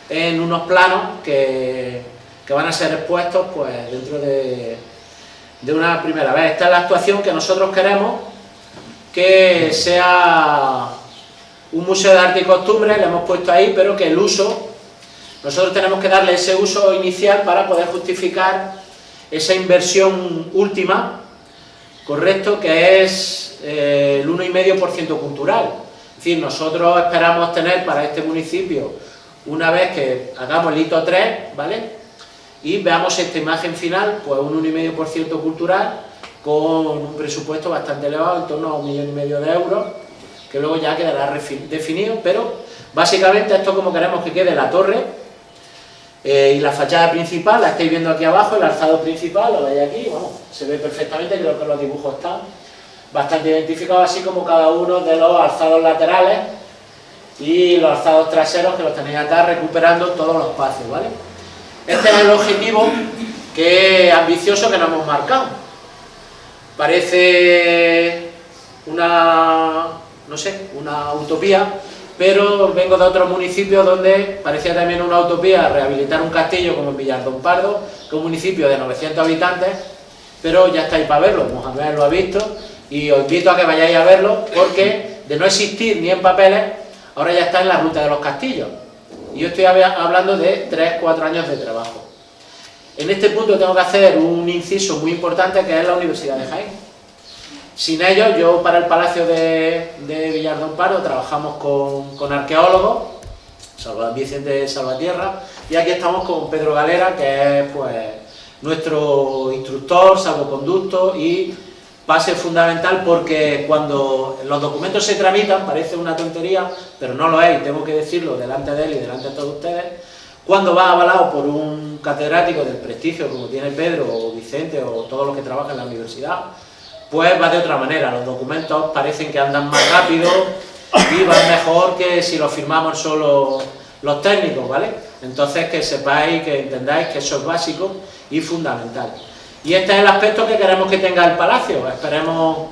en unos planos que van a ser expuestos pues dentro de una primera vez. Esta es la actuación que nosotros queremos que sea un museo de arte y costumbre, le hemos puesto ahí, pero que el uso, nosotros tenemos que darle ese uso inicial para poder justificar esa inversión última, correcto, que es el 1,5% cultural. Es decir, nosotros esperamos tener para este municipio, una vez que hagamos el hito 3, ¿vale?, y veamos esta imagen final, pues un 1,5% cultural, con un presupuesto bastante elevado, en torno a 1,5 millones de euros, que luego ya quedará definido, pero básicamente esto como queremos que quede la torre y la fachada principal, la estáis viendo aquí abajo, el alzado principal, lo veis aquí, bueno, se ve perfectamente, creo que los dibujos están bastante identificados, así como cada uno de los alzados laterales y los alzados traseros que los tenéis atrás, recuperando todos los espacios, ¿vale? Este es el objetivo ambicioso que nos hemos marcado. Parece una utopía, pero vengo de otros municipios donde parecía también una utopía rehabilitar un castillo como en Villardón Pardo, que es un municipio de 900 habitantes, pero ya estáis para verlo, Mohamed lo ha visto, y os invito a que vayáis a verlo, porque de no existir ni en papeles, ahora ya está en la ruta de los castillos. Y yo estoy hablando de 3-4 años de trabajo. En este punto tengo que hacer un inciso muy importante, que es la Universidad de Jaén. Sin ellos, yo para el Palacio de Villardón Pardo trabajamos con arqueólogos, Vicente Salvatierra, y aquí estamos con Pedro Galera, que es pues nuestro instructor, salvoconducto y base fundamental, porque cuando los documentos se tramitan, parece una tontería, pero no lo es, y tengo que decirlo delante de él y delante de todos ustedes, cuando va avalado por un catedrático del prestigio como tiene Pedro o Vicente o todos los que trabajan en la universidad, pues va de otra manera, los documentos parecen que andan más rápido y van mejor que si los firmamos solo los técnicos, ¿vale? Entonces que sepáis, que entendáis que eso es básico y fundamental. Y este es el aspecto que queremos que tenga el Palacio, esperemos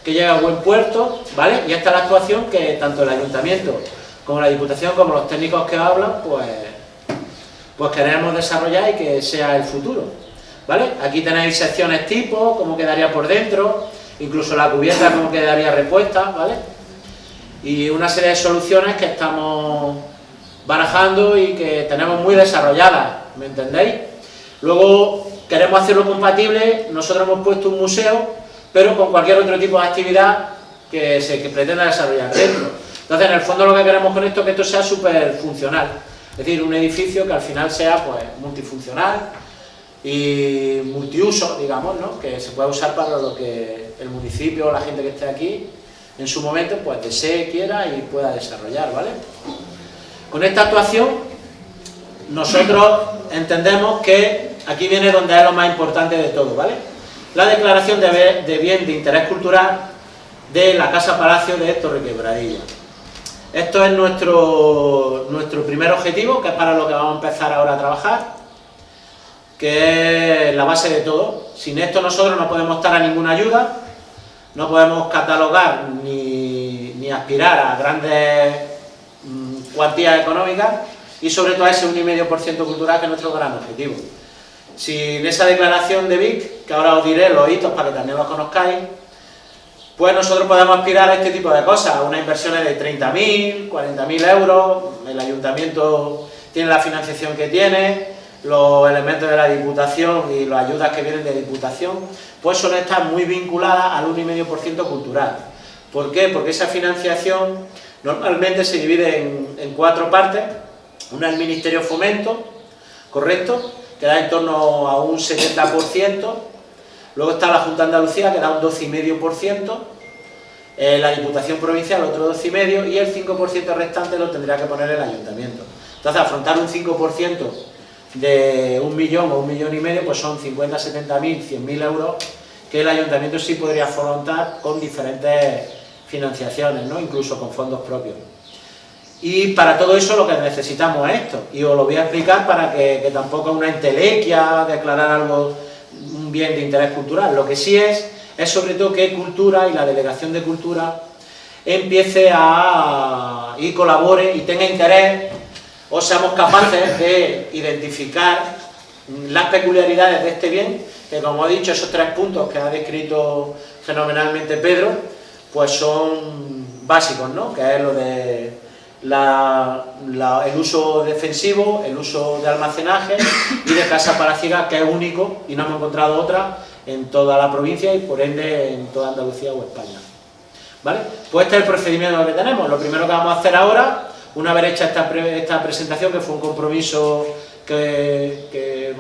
que llegue a buen puerto, ¿vale? Y esta es la actuación que tanto el Ayuntamiento como la Diputación, como los técnicos que hablan, pues queremos desarrollar y que sea el futuro, ¿vale? Aquí tenéis secciones tipo, cómo quedaría por dentro, incluso la cubierta cómo quedaría repuesta, ¿vale? Y una serie de soluciones que estamos barajando y que tenemos muy desarrolladas, ¿me entendéis? Luego queremos hacerlo compatible, nosotros hemos puesto un museo, pero con cualquier otro tipo de actividad que pretenda desarrollar dentro. Entonces, en el fondo lo que queremos con esto es que esto sea súper funcional, es decir, un edificio que al final sea pues multifuncional y multiuso, digamos, ¿no? Que se pueda usar para lo que el municipio o la gente que esté aquí en su momento pues desee, quiera y pueda desarrollar, ¿vale? Con esta actuación nosotros entendemos que aquí viene donde es lo más importante de todo, ¿vale? La declaración de bien de interés cultural de la Casa Palacio de Torrequebradilla. Esto es nuestro primer objetivo, que es para lo que vamos a empezar ahora a trabajar, que es la base de todo. Sin esto nosotros no podemos estar a ninguna ayuda, no podemos catalogar ni aspirar a grandes cuantías económicas y sobre todo a ese 1,5% cultural, que es nuestro gran objetivo. Sin esa declaración de BIC, que ahora os diré los hitos para que también los conozcáis, pues nosotros podemos aspirar a este tipo de cosas, a unas inversiones de 30.000, 40.000 euros, el ayuntamiento tiene la financiación que tiene, los elementos de la Diputación y las ayudas que vienen de Diputación, pues suelen estar muy vinculadas al 1,5% cultural. ¿Por qué? Porque esa financiación normalmente se divide en 4 partes. Una es el Ministerio de Fomento, ¿correcto?, que da en torno a un 70%, luego está la Junta de Andalucía, que da un 12,5%, la Diputación Provincial otro 12,5%, y el 5% restante lo tendría que poner el Ayuntamiento. Entonces, afrontar un 5% de 1 millón o 1,5 millones, pues son 50, 70.000, 100.000 euros, que el Ayuntamiento sí podría afrontar con diferentes financiaciones, ¿no?, incluso con fondos propios. Y para todo eso lo que necesitamos es esto, y os lo voy a explicar para que tampoco es una entelequia declarar algo, un bien de interés cultural. Lo que sí es sobre todo que Cultura y la Delegación de Cultura empiece y colabore y tenga interés, o seamos capaces de identificar las peculiaridades de este bien, que como he dicho, esos 3 puntos que ha descrito fenomenalmente Pedro, pues son básicos, ¿no?, que es lo de el uso defensivo, el uso de almacenaje y de casa palaciega, que es único y no hemos encontrado otra en toda la provincia y por ende en toda Andalucía o España, ¿vale? Pues este es el procedimiento que tenemos. Lo primero que vamos a hacer ahora, una vez hecha esta presentación, que fue un compromiso que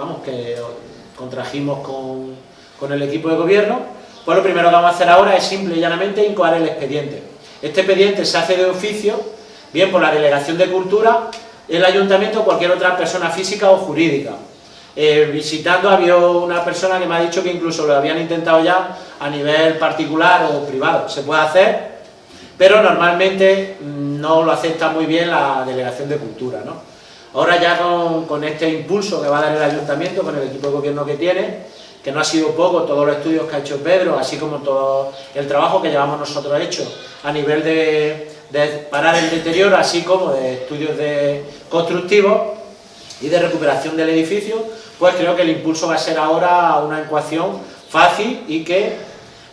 contrajimos con el equipo de gobierno, pues lo primero que vamos a hacer ahora es simple y llanamente incoar el expediente. Este expediente se hace de oficio, bien por la Delegación de Cultura, el Ayuntamiento o cualquier otra persona física o jurídica. Visitando había una persona que me ha dicho que incluso lo habían intentado ya a nivel particular o privado. Se puede hacer, pero normalmente no lo acepta muy bien la Delegación de Cultura, ¿no? Ahora ya con este impulso que va a dar el Ayuntamiento, con el equipo de gobierno que tiene, que no ha sido poco, todos los estudios que ha hecho Pedro, así como todo el trabajo que llevamos nosotros hecho a nivel de parar el deterioro, así como de estudios constructivos y de recuperación del edificio, pues creo que el impulso va a ser ahora una ecuación fácil y que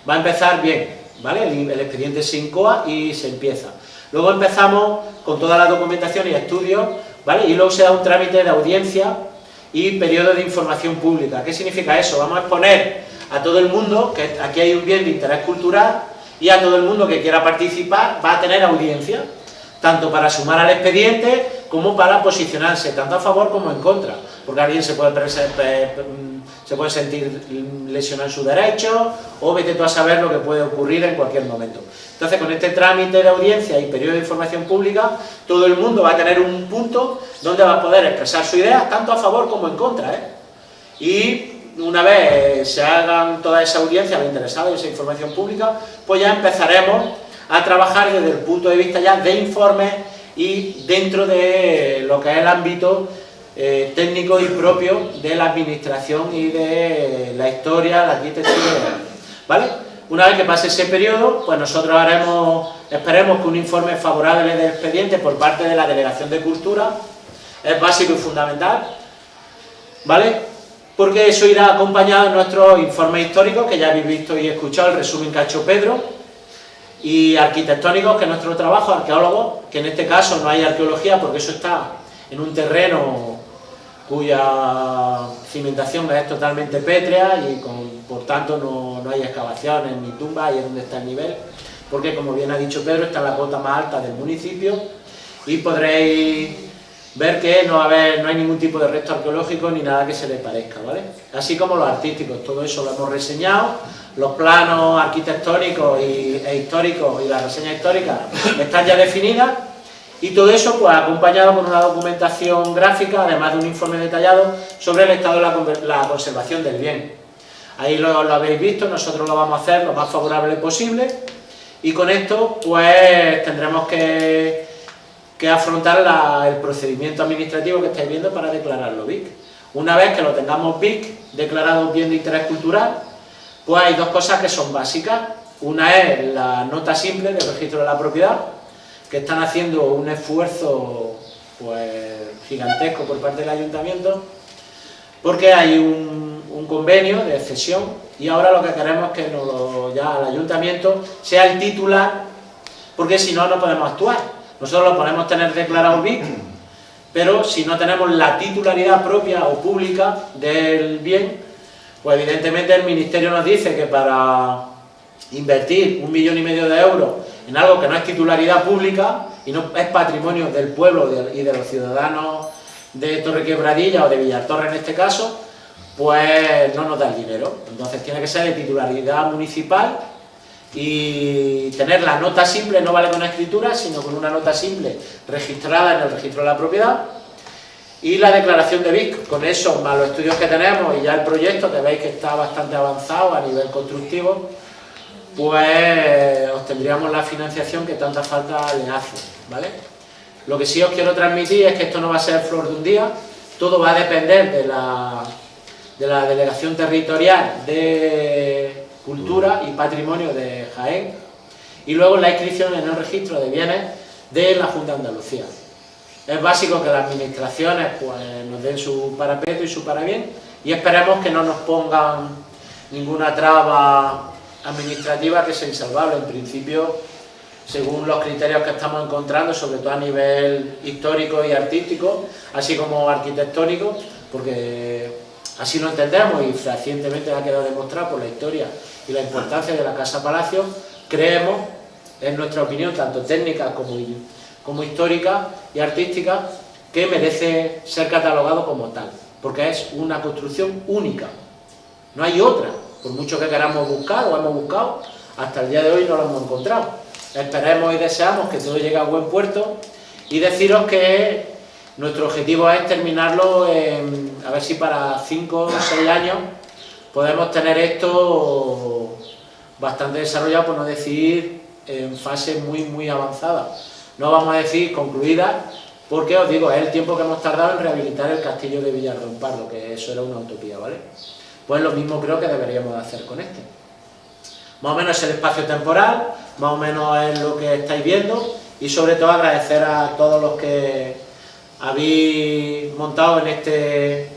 va a empezar bien, ¿vale? El expediente se incoa y se empieza. Luego empezamos con toda la documentación y estudios, ¿vale? Y luego se da un trámite de audiencia y periodo de información pública. ¿Qué significa eso? Vamos a exponer a todo el mundo que aquí hay un bien de interés cultural y a todo el mundo que quiera participar va a tener audiencia, tanto para sumar al expediente como para posicionarse, tanto a favor como en contra, porque alguien se puede sentir lesionado en sus derechos o vete tú a saber lo que puede ocurrir en cualquier momento. Entonces, con este trámite de audiencia y periodo de información pública, todo el mundo va a tener un punto donde va a poder expresar su idea, tanto a favor como en contra, Y una vez se hagan toda esa audiencia, los interesados y esa información pública, pues ya empezaremos a trabajar desde el punto de vista ya de informes y dentro de lo que es el ámbito técnico y propio de la administración y de la historia, la arquitectura, ¿vale? Una vez que pase ese periodo, pues nosotros esperemos que un informe favorable del expediente por parte de la Delegación de Cultura es básico y fundamental, ¿vale? Porque eso irá acompañado de nuestros informes históricos, que ya habéis visto y escuchado el resumen que ha hecho Pedro, y arquitectónicos, que es nuestro trabajo, arqueólogos, que en este caso no hay arqueología porque eso está en un terreno cuya cimentación es totalmente pétrea y por tanto no hay excavaciones ni tumbas, y es donde está el nivel, porque como bien ha dicho Pedro, está en la cota más alta del municipio y podréis ver que no hay ningún tipo de resto arqueológico ni nada que se le parezca, ¿vale? Así como los artísticos, todo eso lo hemos reseñado, los planos arquitectónicos e históricos y la reseña histórica están ya definidas, y todo eso pues acompañado con una documentación gráfica, además de un informe detallado sobre el estado de la conservación del bien. Ahí lo habéis visto, nosotros lo vamos a hacer lo más favorable posible, y con esto pues tendremos que afrontar el procedimiento administrativo que estáis viendo para declararlo BIC. Una vez que lo tengamos BIC, declarado bien de interés cultural, pues hay dos cosas que son básicas. Una es la nota simple del registro de la propiedad, que están haciendo un esfuerzo pues gigantesco por parte del ayuntamiento, porque hay un convenio de cesión, y ahora lo que queremos es que ya el ayuntamiento sea el titular, porque si no, no podemos actuar. Nosotros lo podemos tener declarado BIC, pero si no tenemos la titularidad propia o pública del bien, pues evidentemente el Ministerio nos dice que para invertir 1,5 millones de euros en algo que no es titularidad pública y no es patrimonio del pueblo y de los ciudadanos de Torrequebradilla o de Villartorre en este caso, pues no nos da el dinero. Entonces tiene que ser de titularidad municipal, y tener la nota simple, no vale con escritura, sino con una nota simple registrada en el registro de la propiedad, y la declaración de BIC. Con eso, más los estudios que tenemos y ya el proyecto, que veis que está bastante avanzado a nivel constructivo, pues obtendríamos la financiación que tanta falta le hace, ¿vale? Lo que sí os quiero transmitir es que esto no va a ser flor de un día, todo va a depender de la Delegación Territorial de Cultura y Patrimonio de Jaén, y luego la inscripción en el registro de bienes de la Junta de Andalucía. Es básico que las administraciones pues nos den su parapeto y su parabién, y esperemos que no nos pongan ninguna traba administrativa que sea insalvable. En principio, según los criterios que estamos encontrando, sobre todo a nivel histórico y artístico, así como arquitectónico, porque así lo entendemos y fehacientemente ha quedado demostrado por la historia y la importancia de la Casa Palacio, creemos, en nuestra opinión, tanto técnica como histórica y artística, que merece ser catalogado como tal, porque es una construcción única, no hay otra, por mucho que queramos buscar o hemos buscado, hasta el día de hoy no lo hemos encontrado. esperemos y deseamos que todo llegue a buen puerto, y deciros que nuestro objetivo es terminarlo a ver si para 5 o 6 años podemos tener esto bastante desarrollado, por no decir en fase muy avanzada. No vamos a decir concluida, porque os digo, es el tiempo que hemos tardado en rehabilitar el castillo de Villarrón-Pardo, que eso era una utopía, ¿vale? Pues lo mismo creo que deberíamos de hacer con este. Más o menos es el espacio temporal, más o menos es lo que estáis viendo, y sobre todo agradecer a todos los que habéis montado en este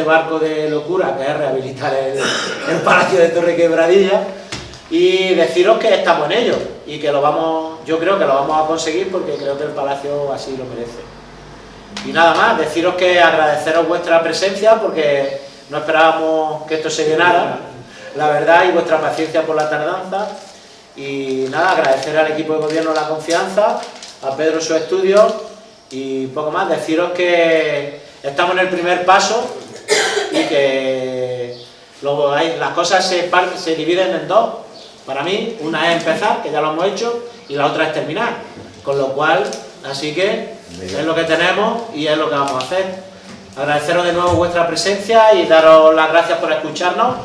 barco de locura, que es rehabilitar el Palacio de Torrequebradilla, y deciros que estamos en ello, y que yo creo que lo vamos a conseguir, porque creo que el Palacio así lo merece. Y nada más, deciros que agradeceros vuestra presencia, porque no esperábamos que esto se llenara, la verdad, y vuestra paciencia por la tardanza. Y nada, agradecer al equipo de gobierno la confianza, a Pedro su estudio, y poco más. Deciros que estamos en el primer paso y que las cosas se dividen en dos. Para mí, una es empezar, que ya lo hemos hecho, y la otra es terminar. Con lo cual, así que es lo que tenemos y es lo que vamos a hacer. Agradeceros de nuevo vuestra presencia y daros las gracias por escucharnos.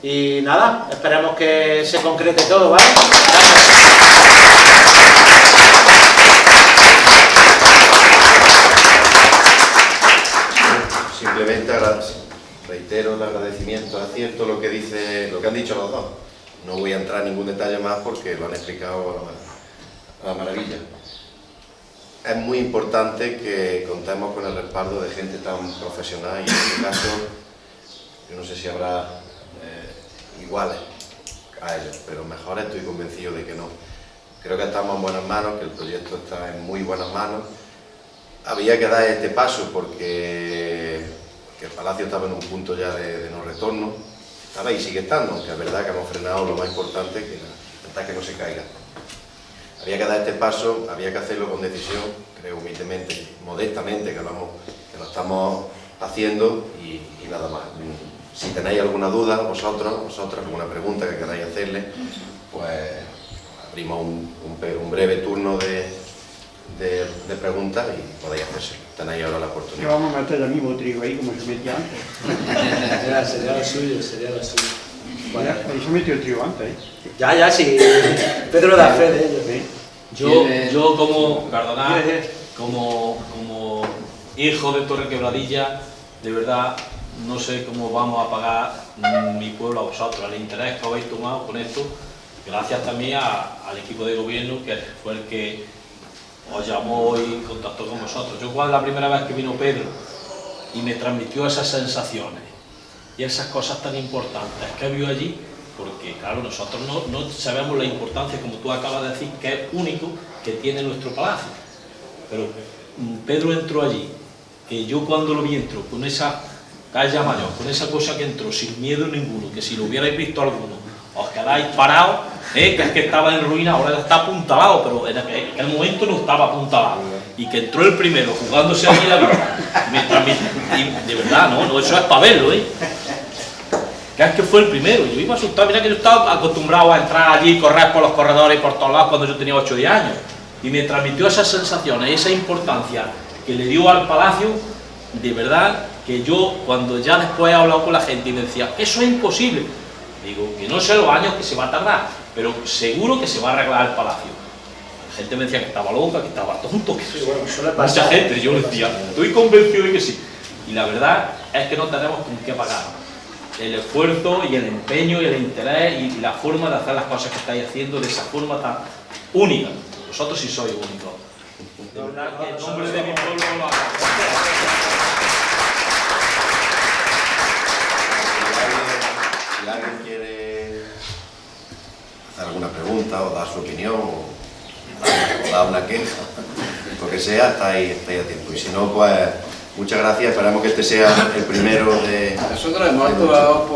Y nada, esperemos que se concrete todo, ¿vale? Simplemente reitero el agradecimiento, es cierto lo que han dicho los dos. No voy a entrar en ningún detalle más porque lo han explicado a la maravilla. Es muy importante que contemos con el respaldo de gente tan profesional, y en este caso, yo no sé si habrá iguales a ellos, pero mejor estoy convencido de que no. Creo que estamos en buenas manos, que el proyecto está en muy buenas manos. Había que dar este paso porque el Palacio estaba en un punto ya de no retorno. Estaba y sigue estando, aunque es verdad que hemos frenado lo más importante, que era intentar que no se caiga. Había que dar este paso, había que hacerlo con decisión, creo humildemente, modestamente, que lo estamos haciendo, y nada más. Si tenéis alguna duda, vosotras, alguna pregunta que queráis hacerle, pues abrimos un breve turno de preguntas y podéis hacerse. Tenéis ahora la oportunidad. Que vamos a meter el mismo trigo ahí como se metía antes. Sería lo suyo, sería lo suyo. Bueno, ahí se metió el trigo antes, ¿eh? Ya, sí. Pedro da fe de ello. ¿Sí? Yo como Cardonal, como hijo de Torrequebradilla, de verdad no sé cómo vamos a pagar mi pueblo a vosotros, el interés que habéis tomado con esto, gracias también al equipo de gobierno, que fue el que os llamó y contactó con vosotros. Yo cuando la primera vez que vino Pedro y me transmitió esas sensaciones y esas cosas tan importantes que vio allí, porque claro, nosotros no sabemos la importancia, como tú acabas de decir, que es único que tiene nuestro palacio, pero Pedro entró allí, que yo cuando lo vi entró con esa calle mayor, con esa cosa que entró sin miedo ninguno, que si lo hubierais visto alguno os quedáis parados, que es que estaba en ruina, ahora está apuntalado, pero en aquel momento no estaba apuntalado, y que entró el primero jugándose allí la vida, y de verdad, no, eso es para verlo, que es que fue el primero. Yo iba asustado, mira que yo estaba acostumbrado a entrar allí, correr por los corredores y por todos lados cuando yo tenía 8 o 10 años, y me transmitió esas sensaciones, esa importancia que le dio al palacio, de verdad, que yo cuando ya después he hablado con la gente y me decía, eso es imposible, digo, que no sé los años que se va a tardar, pero seguro que se va a arreglar el palacio. La gente me decía que estaba loca, que estaba tonto, que Sí, bueno, suele mucha pasar. gente, yo decía, estoy convencido de que sí. Y la verdad es que no tenemos con qué pagar el esfuerzo y el empeño y el interés y la forma de hacer las cosas que estáis haciendo de esa forma tan única. Vosotros sí sois únicos. De verdad que en nombre de mi pueblo lo agradezco. Si alguien quiere hacer alguna pregunta o dar su opinión o dar una queja, lo que sea, estáis a tiempo. Y si no, pues muchas gracias. Esperamos que este sea el primero de... Nosotros hemos actuado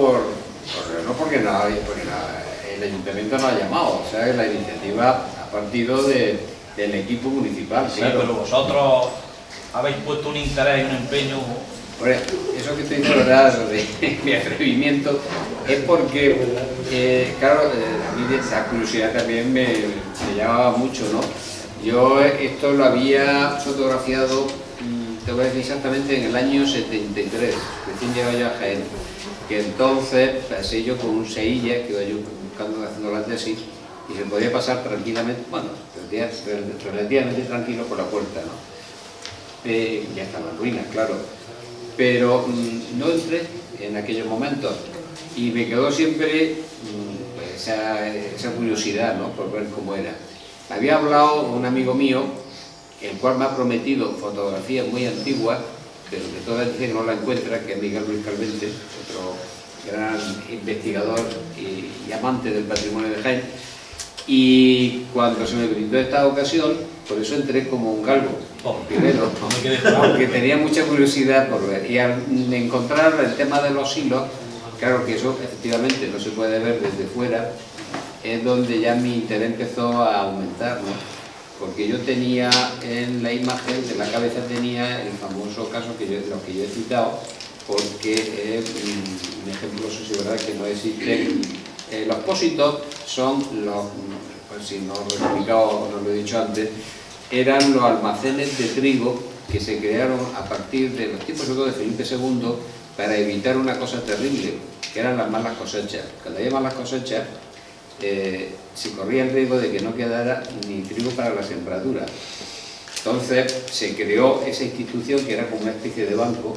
no porque el ayuntamiento nos ha llamado, o sea que la iniciativa ha partido del equipo municipal. Sí, claro. pero vosotros habéis puesto un interés y un empeño Bueno, eso que estoy diciendo, ¿verdad?, de mi atrevimiento, es porque, claro, a mí esa curiosidad también me llamaba mucho, ¿no? Yo esto lo había fotografiado, te voy a decir exactamente, en el año 73, recién llegaba yo a Jaén, que entonces pasé yo con un Seilla, que iba yo buscando, haciendo la tesis, y se podía pasar tranquilamente, bueno, relativamente tranquilo por la puerta, ¿no? Ya estaban en ruinas, claro, pero no entré en aquellos momentos y me quedó siempre pues, esa curiosidad, ¿no?, por ver cómo era. Había hablado un amigo mío, el cual me ha prometido fotografías muy antiguas, pero que todavía dice que no la encuentra, que es Miguel Luis Calvente, otro gran investigador y amante del patrimonio de Jaén. Y cuando se me brindó esta ocasión, por eso entré como un galgo, primero, porque tenía mucha curiosidad por ver. Y al encontrar el tema de los hilos, claro que eso efectivamente no se puede ver desde fuera, es donde ya mi interés empezó a aumentar, ¿no? Porque yo tenía en la imagen, de la cabeza tenía el famoso caso que yo he citado, porque es un ejemplo, eso sí es verdad, que no existe. Los pósitos son los, pues si no lo he explicado, no lo he dicho antes, eran los almacenes de trigo que se crearon a partir de los tiempos sobre todo de Felipe II para evitar una cosa terrible, que eran las malas cosechas. Cuando había malas cosechas, se corría el riesgo de que no quedara ni trigo para la sembradura. Entonces se creó esa institución que era como una especie de banco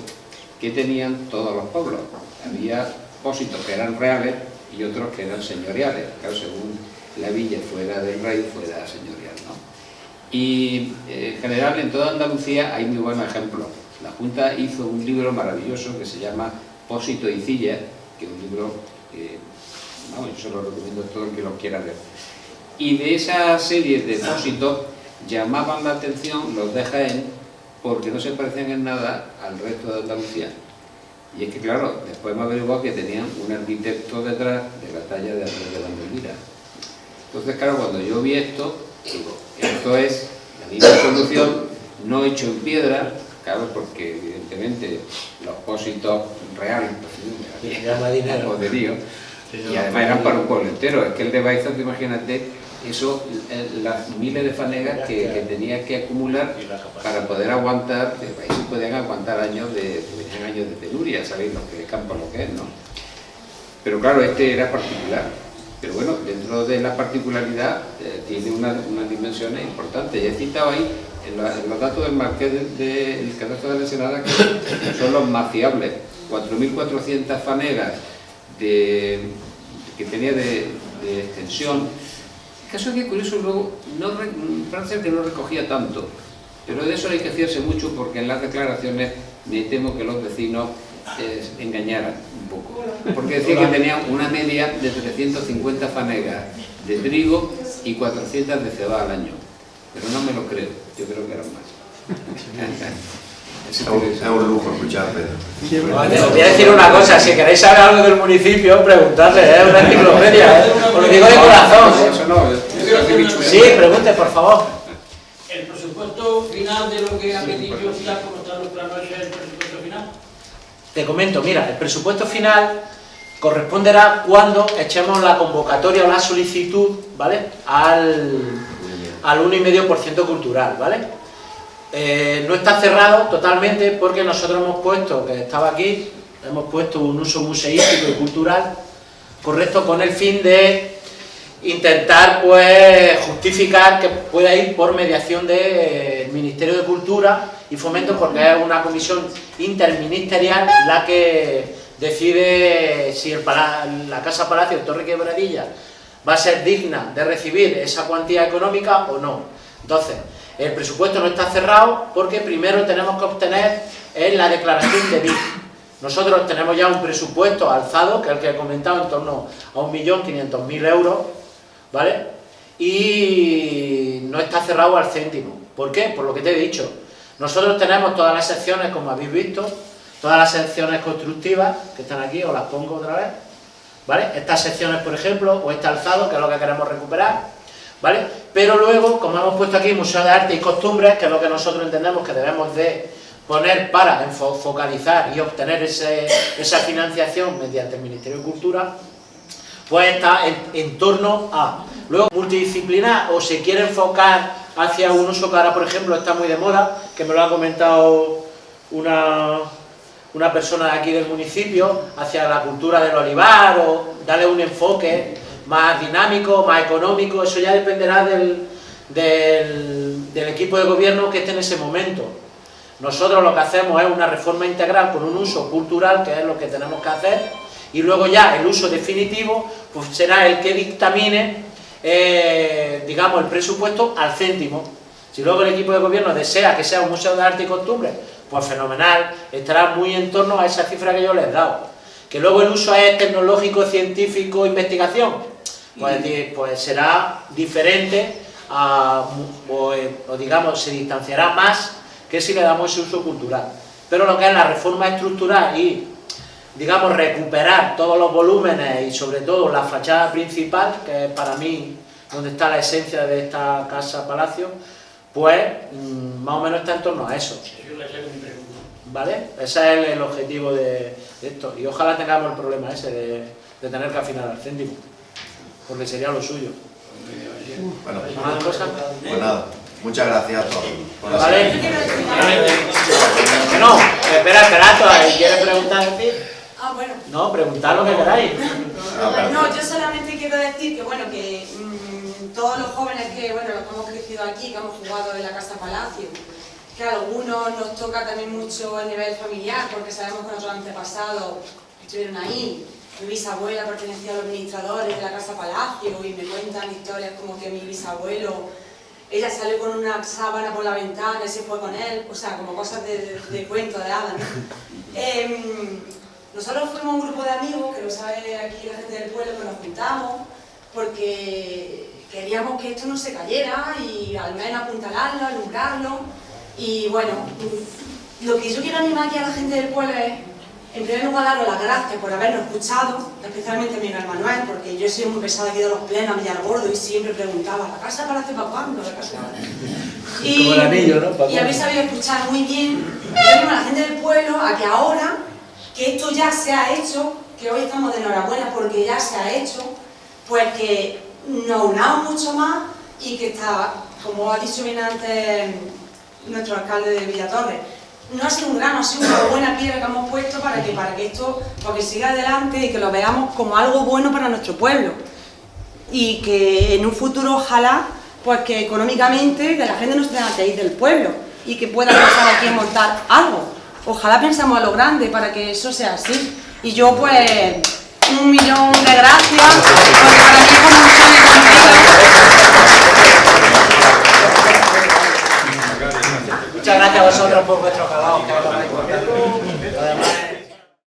que tenían todos los pueblos. Había pósitos que eran reales y otros que eran señoriales, claro, según la villa fuera del rey, fuera señorial, ¿no? Y en general en toda Andalucía hay muy buenos ejemplos. La Junta hizo un libro maravilloso que se llama Pósito y Cilla, que es un libro que no, yo se lo recomiendo a todo el que lo quiera ver. Y de esa serie de pósitos llamaban la atención los de Jaén porque no se parecían en nada al resto de Andalucía. Y es que, claro, después me averiguó que tenían un arquitecto detrás de la talla de Andrés de Vandelvira. Entonces, claro, cuando yo vi esto, digo, esto es la misma solución, no hecho en piedra, claro, porque evidentemente los pósitos reales, poderío, y además eran para un pueblo entero. Es que el de Baizón, imagínate, eso, las miles de fanegas que tenía que acumular para poder aguantar, ahí se podían aguantar años de penuria, sabéis lo que el campo lo que es, ¿no? Pero claro, este era particular. Pero bueno, dentro de la particularidad tiene unas dimensiones importantes. Ya he citado ahí en los datos del Marqués del Cadastro de la Ensenada, que son los más fiables. 4.400 fanegas que tenía de extensión. El caso es que curioso luego, parece que no recogía tanto, pero de eso hay que fiarse mucho porque en las declaraciones me temo que los vecinos engañaran un poco. Porque decía que tenía una media de 350 fanegas de trigo y 400 de cebada al año. Pero no me lo creo, yo creo que eran más. Es un lujo escuchar, Pedro. Os voy a decir una cosa, si queréis saber algo del municipio, preguntadle, es una enciclopedia, os lo digo de corazón. Eso no, sí, pregunte, por favor. El presupuesto final de lo que ha pedido, ya como están los planos, es el presupuesto final. Te comento, mira, el presupuesto final corresponderá cuando echemos la convocatoria o la solicitud, ¿vale?, al 1,5% cultural, ¿vale? No está cerrado totalmente porque nosotros hemos puesto, que estaba aquí, hemos puesto un uso museístico y cultural correcto con el fin de intentar pues justificar que pueda ir por mediación del Ministerio de Cultura y Fomento, porque es una comisión interministerial la que decide si la Casa Palacio de Torre Quebradilla va a ser digna de recibir esa cuantía económica o no. Entonces, el presupuesto no está cerrado porque primero tenemos que obtener la declaración de BIC. Nosotros tenemos ya un presupuesto alzado, que es el que he comentado, en torno a 1.500.000 euros, ¿vale? Y no está cerrado al céntimo. ¿Por qué? Por lo que te he dicho. Nosotros tenemos todas las secciones, como habéis visto, todas las secciones constructivas que están aquí, os las pongo otra vez, ¿vale? Estas secciones, por ejemplo, o este alzado, que es lo que queremos recuperar, ¿vale? Pero luego, como hemos puesto aquí, Museo de Arte y Costumbres, que es lo que nosotros entendemos que debemos de poner para focalizar y obtener esa financiación mediante el Ministerio de Cultura, pues está en torno a, luego, multidisciplinar, o se quiere enfocar hacia un uso que ahora, por ejemplo, está muy de moda, que me lo ha comentado una persona de aquí del municipio, hacia la cultura del olivar, o darle un enfoque más dinámico, más económico. Eso ya dependerá del equipo de gobierno que esté en ese momento. Nosotros lo que hacemos es una reforma integral con un uso cultural, que es lo que tenemos que hacer, y luego ya el uso definitivo pues será el que dictamine, digamos, el presupuesto al céntimo. Si luego el equipo de gobierno desea que sea un museo de arte y costumbre, pues fenomenal, estará muy en torno a esa cifra que yo les he dado. Que luego el uso es tecnológico, científico, investigación, pues será diferente, o digamos, se distanciará más que si le damos ese uso cultural. Pero lo que es la reforma estructural y, digamos, recuperar todos los volúmenes y sobre todo la fachada principal, que es para mí donde está la esencia de esta casa-palacio, pues más o menos está en torno a eso. ¿Vale? Ese es el objetivo de esto. Y ojalá tengamos el problema ese de tener que afinar al céntimo, porque sería lo suyo. Bueno, ¿Más cosas? pues nada, muchas gracias a todos. ¿Vale? Que no, espera, ¿quieres preguntar? Ah, bueno. No, preguntad lo que queráis. No, yo solamente quiero decir que, bueno, que todos los jóvenes que, bueno, los que hemos crecido aquí, que hemos jugado en la Casa Palacio, que a algunos nos toca también mucho el nivel familiar, porque sabemos que nuestros antepasados estuvieron ahí. Mi bisabuela pertenecía a los administradores de la Casa Palacio y me cuentan historias como que mi bisabuelo, ella salió con una sábana por la ventana y se fue con él, o sea, como cosas de cuento, de hadas, ¿no? Nosotros fuimos un grupo de amigos, que lo sabe aquí la gente del pueblo, que nos juntamos porque queríamos que esto no se cayera y al menos apuntalarlo, alumbrarlo. Y bueno, lo que yo quiero animar aquí a la gente del pueblo es, en primer lugar, daros las gracias por habernos escuchado, especialmente a Miguel Manuel, porque yo soy muy pesada aquí de los plenos a Villargordo y siempre preguntaba, ¿la casa Palacio para cuándo? ¿La casa Palacio? Como el anillo, ¿no? Y habéis sabido escuchar muy bien. Yo animo a la gente del pueblo a que ahora, que esto ya se ha hecho, que hoy estamos de enhorabuena porque ya se ha hecho, pues que nos unamos mucho más y que está, como ha dicho bien antes nuestro alcalde de Villatorre, no ha sido un grano, ha sido una buena piedra que hemos puesto para que esto siga adelante y que lo veamos como algo bueno para nuestro pueblo. Y que en un futuro, ojalá, pues que económicamente que la gente no se tenga que ir del pueblo y que pueda pensar aquí en montar algo. Ojalá pensamos a lo grande para que eso sea así. Y yo, pues, 1.000.000 de gracias, porque para mí es como un sueño cumplido. Muchas gracias a vosotros por vuestro trabajo, que es lo más importante. Además,